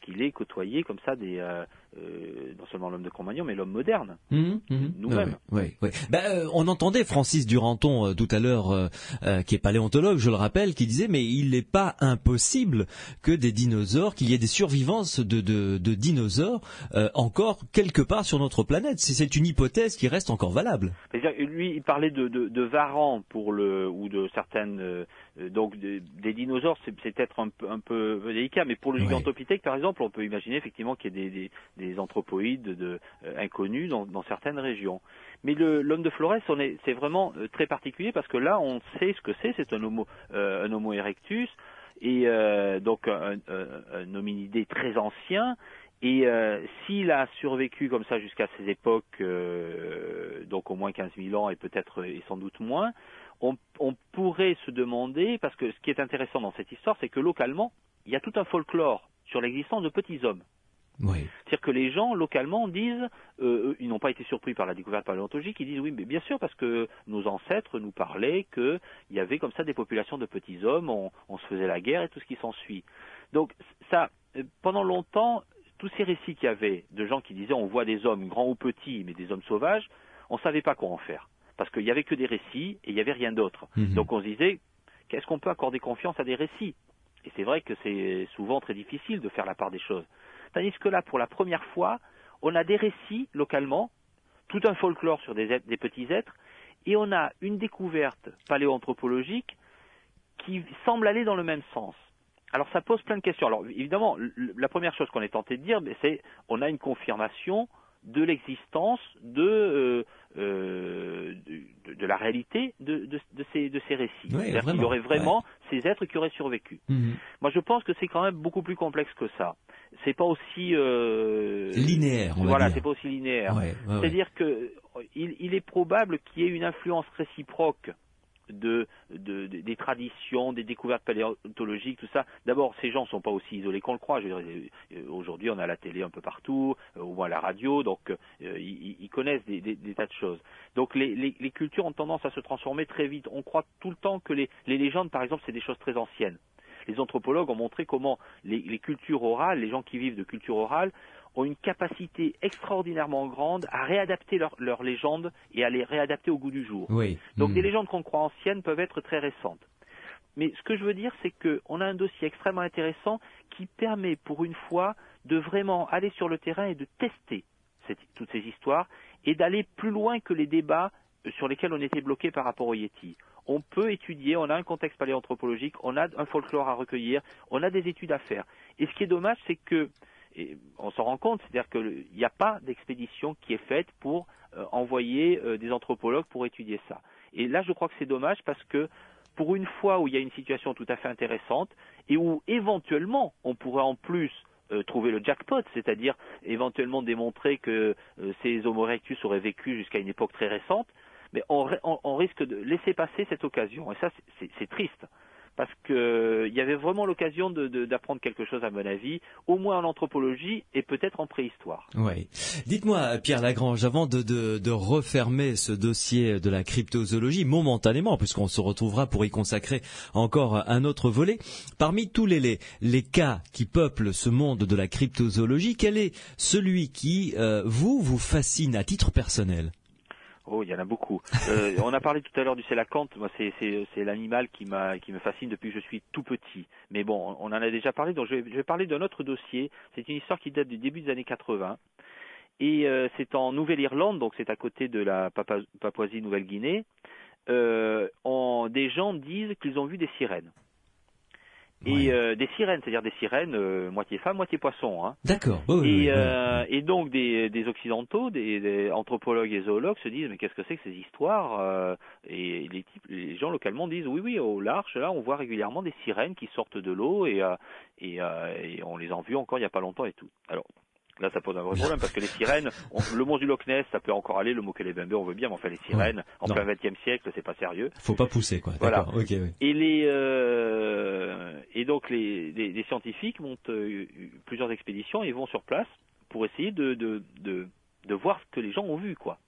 qu'il ait côtoyé comme ça non seulement l'homme de Cro-Magnon, mais l'homme moderne, nous-mêmes. Oui. On entendait Francis Duranton tout à l'heure, qui est paléontologue, je le rappelle, qui disait mais il n'est pas impossible que des dinosaures, qu'il y ait des survivances de dinosaures encore quelque part sur notre planète. C'est une hypothèse qui reste encore valable. Lui, il parlait de varans ou de certaines des dinosaures, c'est peut-être un peu délicat, mais pour le Gigantopithèque, par exemple, on peut imaginer effectivement qu'il y ait des anthropoïdes inconnus dans certaines régions. Mais l'homme de Flores, c'est vraiment très particulier parce que là, on sait ce que c'est un Homo erectus, et donc un hominidé très ancien. Et s'il a survécu comme ça jusqu'à ces époques, donc au moins 15 000 ans et peut-être et sans doute moins, on pourrait se demander, parce que ce qui est intéressant dans cette histoire, c'est que localement, il y a tout un folklore sur l'existence de petits hommes. Oui. C'est-à-dire que les gens localement disent, ils n'ont pas été surpris par la découverte paléontologique, ils disent oui, mais bien sûr, parce que nos ancêtres nous parlaient qu'il y avait comme ça des populations de petits hommes, on se faisait la guerre et tout ce qui s'ensuit. Donc ça, pendant longtemps, tous ces récits qu'il y avait de gens qui disaient on voit des hommes grands ou petits, mais des hommes sauvages, on ne savait pas quoi en faire. Parce qu'il n'y avait que des récits et il n'y avait rien d'autre. Donc on se disait, qu'est-ce qu'on peut accorder confiance à des récits? Et c'est vrai que c'est souvent très difficile de faire la part des choses. Tandis que là, pour la première fois, on a des récits localement, tout un folklore sur des petits êtres, et on a une découverte paléoanthropologique qui semble aller dans le même sens. Alors ça pose plein de questions. Alors évidemment, la première chose qu'on est tenté de dire, c'est on a une confirmation de l'existence de la réalité de ces récits. Oui, c'est-à-dire qu'il y aurait vraiment ces êtres qui auraient survécu. Moi, je pense que c'est quand même beaucoup plus complexe que ça. C'est pas aussi linéaire. C'est pas aussi linéaire. C'est-à-dire que il est probable qu'il y ait une influence réciproque des traditions, des découvertes paléontologiques, tout ça. D'abord, ces gens ne sont pas aussi isolés qu'on le croit. Aujourd'hui, on a la télé un peu partout, ou moins la radio, donc ils connaissent des tas de choses. Donc les cultures ont tendance à se transformer très vite. On croit tout le temps que les légendes, par exemple, c'est des choses très anciennes. Les anthropologues ont montré comment les cultures orales, les gens qui vivent de culture orale, ont une capacité extraordinairement grande à réadapter leurs légendes et à les réadapter au goût du jour. Donc des légendes qu'on croit anciennes peuvent être très récentes. Mais ce que je veux dire, c'est qu'on a un dossier extrêmement intéressant qui permet pour une fois de vraiment aller sur le terrain et de tester toutes ces histoires et d'aller plus loin que les débats sur lesquels on était bloqué par rapport au Yéti. On peut étudier, on a un contexte paléanthropologique, on a un folklore à recueillir, on a des études à faire. Et ce qui est dommage, c'est que et on s'en rend compte, c'est-à-dire qu'il n'y a pas d'expédition qui est faite pour envoyer des anthropologues pour étudier ça. Et là, je crois que c'est dommage parce que pour une fois où il y a une situation tout à fait intéressante et où éventuellement on pourrait en plus trouver le jackpot, c'est-à-dire éventuellement démontrer que ces Homo erectus auraient vécu jusqu'à une époque très récente, mais on risque de laisser passer cette occasion. Et ça, c'est triste. Parce qu'il y avait vraiment l'occasion d'apprendre quelque chose, à mon avis, au moins en anthropologie et peut-être en préhistoire. Oui. Dites-moi, Pierre Lagrange, avant de refermer ce dossier de la cryptozoologie, momentanément, puisqu'on se retrouvera pour y consacrer encore un autre volet, parmi tous les cas qui peuplent ce monde de la cryptozoologie, quel est celui qui, vous fascine à titre personnel ? Oh, il y en a beaucoup. On a parlé tout à l'heure du sélacanthe. Moi, c'est l'animal qui me fascine depuis que je suis tout petit. Mais bon, on en a déjà parlé. Donc, je vais parler d'un autre dossiis. C'est une histoire qui date du début des années 80. Et c'est en Nouvelle-Irlande, donc c'est à côté de la Papouasie-Nouvelle-Guinée. Des gens disent qu'ils ont vu des sirènes. Et des sirènes, c'est-à-dire des sirènes moitié femmes, moitié poissons. Hein. D'accord. Et donc des occidentaux, des anthropologues et zoologues se disent mais qu'est-ce que c'est que ces histoires et les gens localement disent oui, au large là on voit régulièrement des sirènes qui sortent de l'eau et on les a vues encore il n'y a pas longtemps et tout. Alors là, ça pose un vrai problème parce que les sirènes, le monstre du Loch Ness, ça peut encore aller, le Mokelebembe, on veut bien, mais enfin les sirènes, en plein XXe siècle, c'est pas sérieux. Faut pas pousser, quoi. Voilà. D'accord. Okay, oui. Et donc les scientifiques montent plusieurs expéditions et vont sur place pour essayer de voir ce que les gens ont vu, quoi.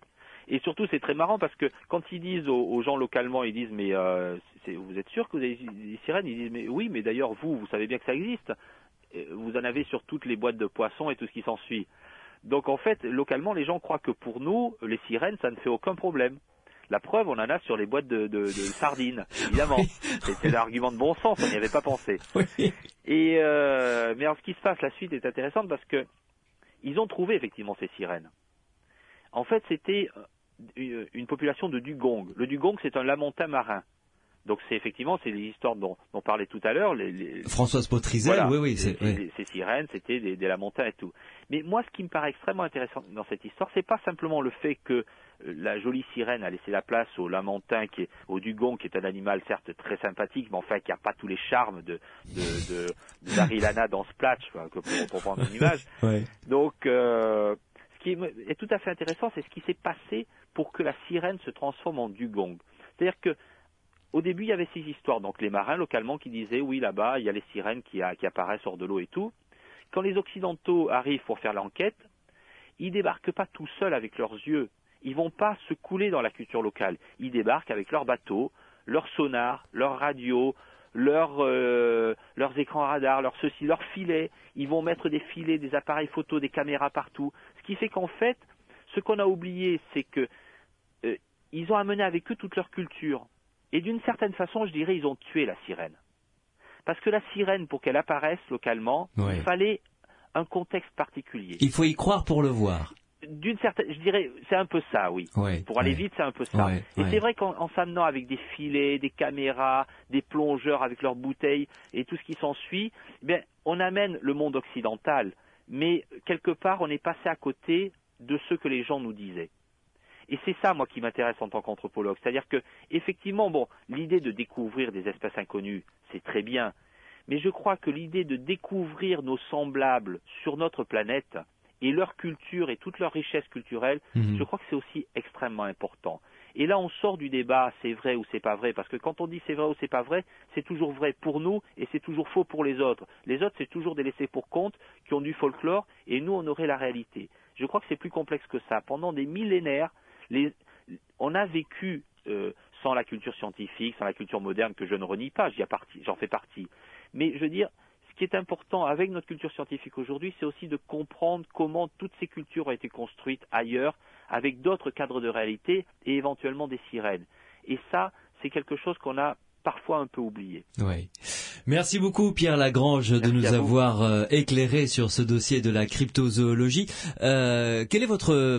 Et surtout, c'est très marrant parce que quand ils disent aux gens localement, ils disent mais vous êtes sûr que vous avez des sirènes? Ils disent mais oui, mais d'ailleurs vous savez bien que ça existe. vous en avez sur toutes les boîtes de poissons et tout ce qui s'ensuit. Donc en fait, localement, les gens croient que pour nous, les sirènes, ça ne fait aucun problème. La preuve, on en a sur les boîtes de sardines, évidemment. Oui. C'était l'argument de bon sens, on n'y avait pas pensé. Oui. Et mais alors, ce qui se passe, la suite est intéressante parce que ils ont trouvé effectivement ces sirènes. En fait, c'était une population de dugong. Le dugong, c'est un lamontin marin. Donc c'est les histoires dont on parlait tout à l'heure. Françoise Potrizet, voilà, oui. Ces sirènes, c'était des lamontins et tout. Mais moi, ce qui me paraît extrêmement intéressant dans cette histoire, c'est pas simplement le fait que la jolie sirène a laissé la place au lamontin, au dugong, qui est un animal certes très sympathique, mais enfin qui n'a pas tous les charmes de Daryl Hannah dans Splash, pour prendre une image. Ouais. Donc, ce qui est tout à fait intéressant, c'est ce qui s'est passé pour que la sirène se transforme en dugong. C'est-à-dire que au début, il y avait ces histoires, donc les marins localement qui disaient oui, là-bas, il y a les sirènes qui apparaissent hors de l'eau et tout. Quand les Occidentaux arrivent pour faire l'enquête, ils débarquent pas tout seuls avec leurs yeux. Ils vont pas se couler dans la culture locale. Ils débarquent avec leurs bateaux, leurs sonars, leurs radios, leurs écrans radars, leurs filets. Ils vont mettre des filets, des appareils photo, des caméras partout. Ce qui fait qu'en fait, ce qu'on a oublié, c'est que ils ont amené avec eux toute leur culture. Et d'une certaine façon, je dirais, ils ont tué la sirène. Parce que la sirène, pour qu'elle apparaisse localement, ouais. Il fallait un contexte particulier. Il faut y croire pour le voir. D'une certaine, je dirais, c'est un peu ça, oui. Ouais, pour aller vite, c'est un peu ça. Ouais, et c'est vrai qu'en s'amenant avec des filets, des caméras, des plongeurs avec leurs bouteilles et tout ce qui s'ensuit, bien, on amène le monde occidental. Mais quelque part, on est passé à côté de ce que les gens nous disaient. Et c'est ça, moi, qui m'intéresse en tant qu'anthropologue. C'est-à-dire que, effectivement, l'idée de découvrir des espèces inconnues, c'est très bien. Mais je crois que l'idée de découvrir nos semblables sur notre planète et leur culture et toute leur richesse culturelle, je crois que c'est aussi extrêmement important. Et là, on sort du débat, c'est vrai ou c'est pas vrai, parce que quand on dit c'est vrai ou c'est pas vrai, c'est toujours vrai pour nous et c'est toujours faux pour les autres. Les autres, c'est toujours des laissés pour compte qui ont du folklore et nous, on aurait la réalité. Je crois que c'est plus complexe que ça. Pendant des millénaires, on a vécu sans la culture scientifique, sans la culture moderne que je ne renie pas, j'en fais partie. Mais je veux dire, ce qui est important avec notre culture scientifique aujourd'hui, c'est aussi de comprendre comment toutes ces cultures ont été construites ailleurs, avec d'autres cadres de réalité et éventuellement des sirènes. Et ça, c'est quelque chose qu'on a parfois un peu oublié. Oui. Merci beaucoup Pierre Lagrange de nous avoir éclairé sur ce dossier de la cryptozoologie. Quel est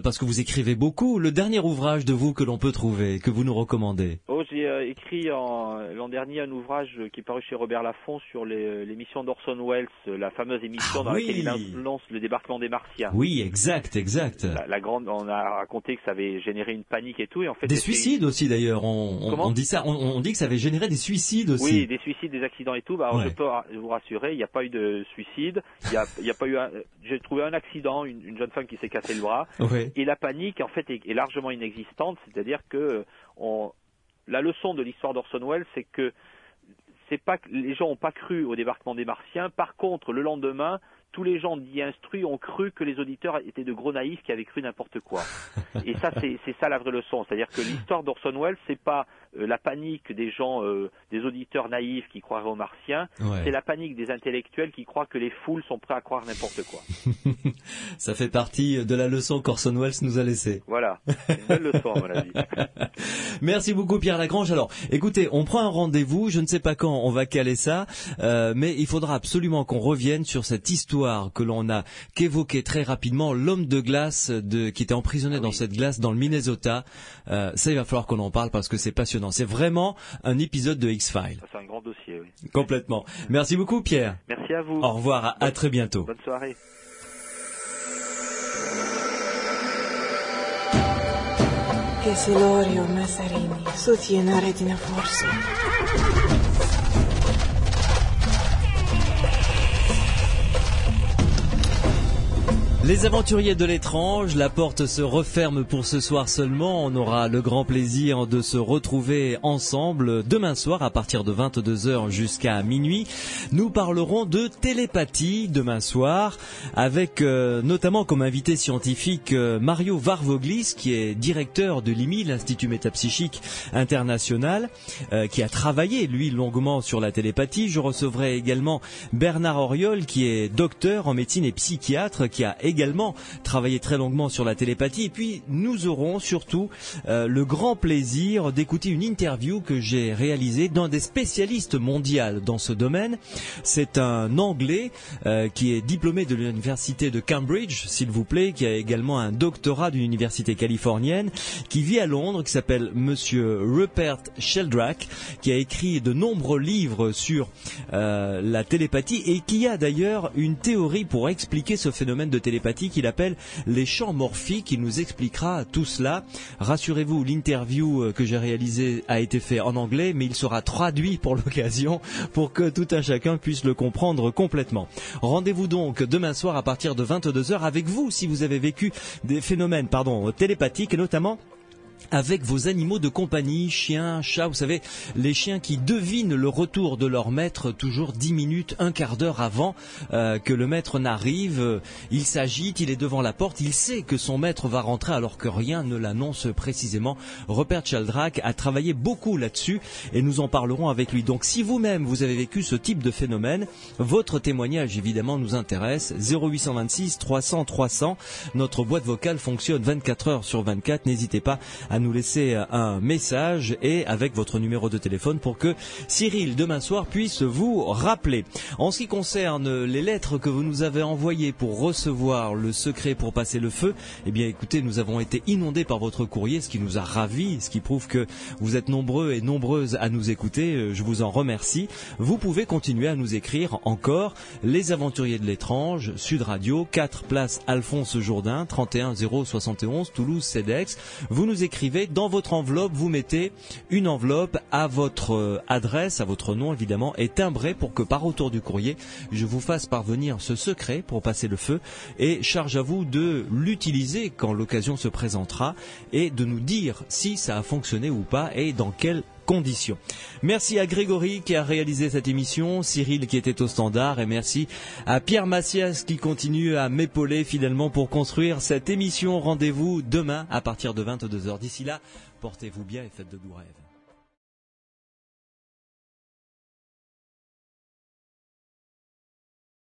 parce que vous écrivez beaucoup, le dernier ouvrage de vous que l'on peut trouver, que vous nous recommandez? J'ai écrit l'an dernier un ouvrage qui est paru chez Robert Laffont sur l'émission d'Orson Welles, la fameuse émission dans laquelle il lance le débarquement des Martiens. Oui, exact. On a raconté que ça avait généré une panique et tout. Et en fait, des suicides aussi d'ailleurs. On dit ça. On dit que ça avait généré des suicides aussi. Oui, des suicides, des accidents et tout. Je peux vous rassurer, il n'y a pas eu de suicide. Il y a pas eu. J'ai trouvé un accident, une jeune femme qui s'est cassé le bras. Ouais. Et la panique, en fait, est largement inexistante. C'est-à-dire que la leçon de l'histoire d'Orson Welles, c'est que les gens n'ont pas cru au débarquement des Martiens. Par contre, le lendemain, tous les gens dits instruits ont cru que les auditeurs étaient de gros naïfs qui avaient cru n'importe quoi. Et ça, c'est ça la vraie leçon. C'est-à-dire que l'histoire d'Orson Welles, c'est pas la panique des gens, des auditeurs naïfs qui croiraient aux Martiens. Ouais. C'est la panique des intellectuels qui croient que les foules sont prêts à croire n'importe quoi. Ça fait partie de la leçon qu'Orson Welles nous a laissée. Voilà. C'est une belle leçon, à mon avis. Merci beaucoup, Pierre Lagrange. Alors, écoutez, on prend un rendez-vous. Je ne sais pas quand on va caler ça, mais il faudra absolument qu'on revienne sur cette histoire que l'on a qu'évoqué très rapidement, l'homme de glace qui était emprisonné dans cette glace dans le Minnesota. Ça, il va falloir qu'on en parle parce que c'est passionnant. C'est vraiment un épisode de X-Files. C'est un grand dossier, oui. Complètement. Merci beaucoup, Pierre. Merci à vous. Au revoir, à très bientôt. Bonne soirée. Che Silorio Massarini soutiene di forza. Les aventuriers de l'étrange, la porte se referme pour ce soir seulement. On aura le grand plaisir de se retrouver ensemble demain soir à partir de 22h jusqu'à minuit. Nous parlerons de télépathie demain soir avec notamment comme invité scientifique Mario Varvoglis qui est directeur de l'IMI, l'Institut Métapsychique International, qui a travaillé lui longuement sur la télépathie. Je recevrai également Bernard Auriol qui est docteur en médecine et psychiatre qui a également travaillé très longuement sur la télépathie. Et puis nous aurons surtout le grand plaisir d'écouter une interview que j'ai réalisée d'un des spécialistes mondiaux dans ce domaine. C'est un Anglais qui est diplômé de l'université de Cambridge, s'il vous plaît, qui a également un doctorat d'une université californienne, qui vit à Londres, qui s'appelle Monsieur Rupert Sheldrake, qui a écrit de nombreux livres sur la télépathie et qui a d'ailleurs une théorie pour expliquer ce phénomène de télépathie qu'il appelle les champs morphiques. Il nous expliquera tout cela. Rassurez-vous, l'interview que j'ai réalisée a été faite en anglais, mais il sera traduit pour l'occasion pour que tout un chacun puisse le comprendre complètement. Rendez-vous donc demain soir à partir de 22h avec vous si vous avez vécu des phénomènes télépathiques et notamment avec vos animaux de compagnie, chiens, chats, vous savez, les chiens qui devinent le retour de leur maître toujours 10 minutes, un quart d'heure avant que le maître n'arrive. Il s'agite, il est devant la porte, il sait que son maître va rentrer alors que rien ne l'annonce précisément. Rupert Sheldrake a travaillé beaucoup là-dessus et nous en parlerons avec lui. Donc si vous-même vous avez vécu ce type de phénomène, votre témoignage évidemment nous intéresse. 0826 300 300, notre boîte vocale fonctionne 24 heures sur 24, n'hésitez pas à nous laisser un message et avec votre numéro de téléphone pour que Cyril demain soir puisse vous rappeler. En ce qui concerne les lettres que vous nous avez envoyées pour recevoir le secret pour passer le feu, eh bien écoutez, nous avons été inondés par votre courrier, ce qui nous a ravis, ce qui prouve que vous êtes nombreux et nombreuses à nous écouter. Je vous en remercie. Vous pouvez continuer à nous écrire encore. Les aventuriers de l'étrange, Sud Radio, 4 place Alphonse Jourdain, 31 071 Toulouse CEDEX. Vous nous écrivez dans votre enveloppe, vous mettez une enveloppe à votre adresse, à votre nom évidemment, et timbrée pour que par retour du courrier, je vous fasse parvenir ce secret pour passer le feu et charge à vous de l'utiliser quand l'occasion se présentera et de nous dire si ça a fonctionné ou pas et dans quelles conditions. Merci à Grégory qui a réalisé cette émission, Cyril qui était au standard et merci à Pierre Massias qui continue à m'épauler fidèlement pour construire cette émission. Rendez-vous demain à partir de 22h. D'ici là, portez-vous bien et faites de doux rêves.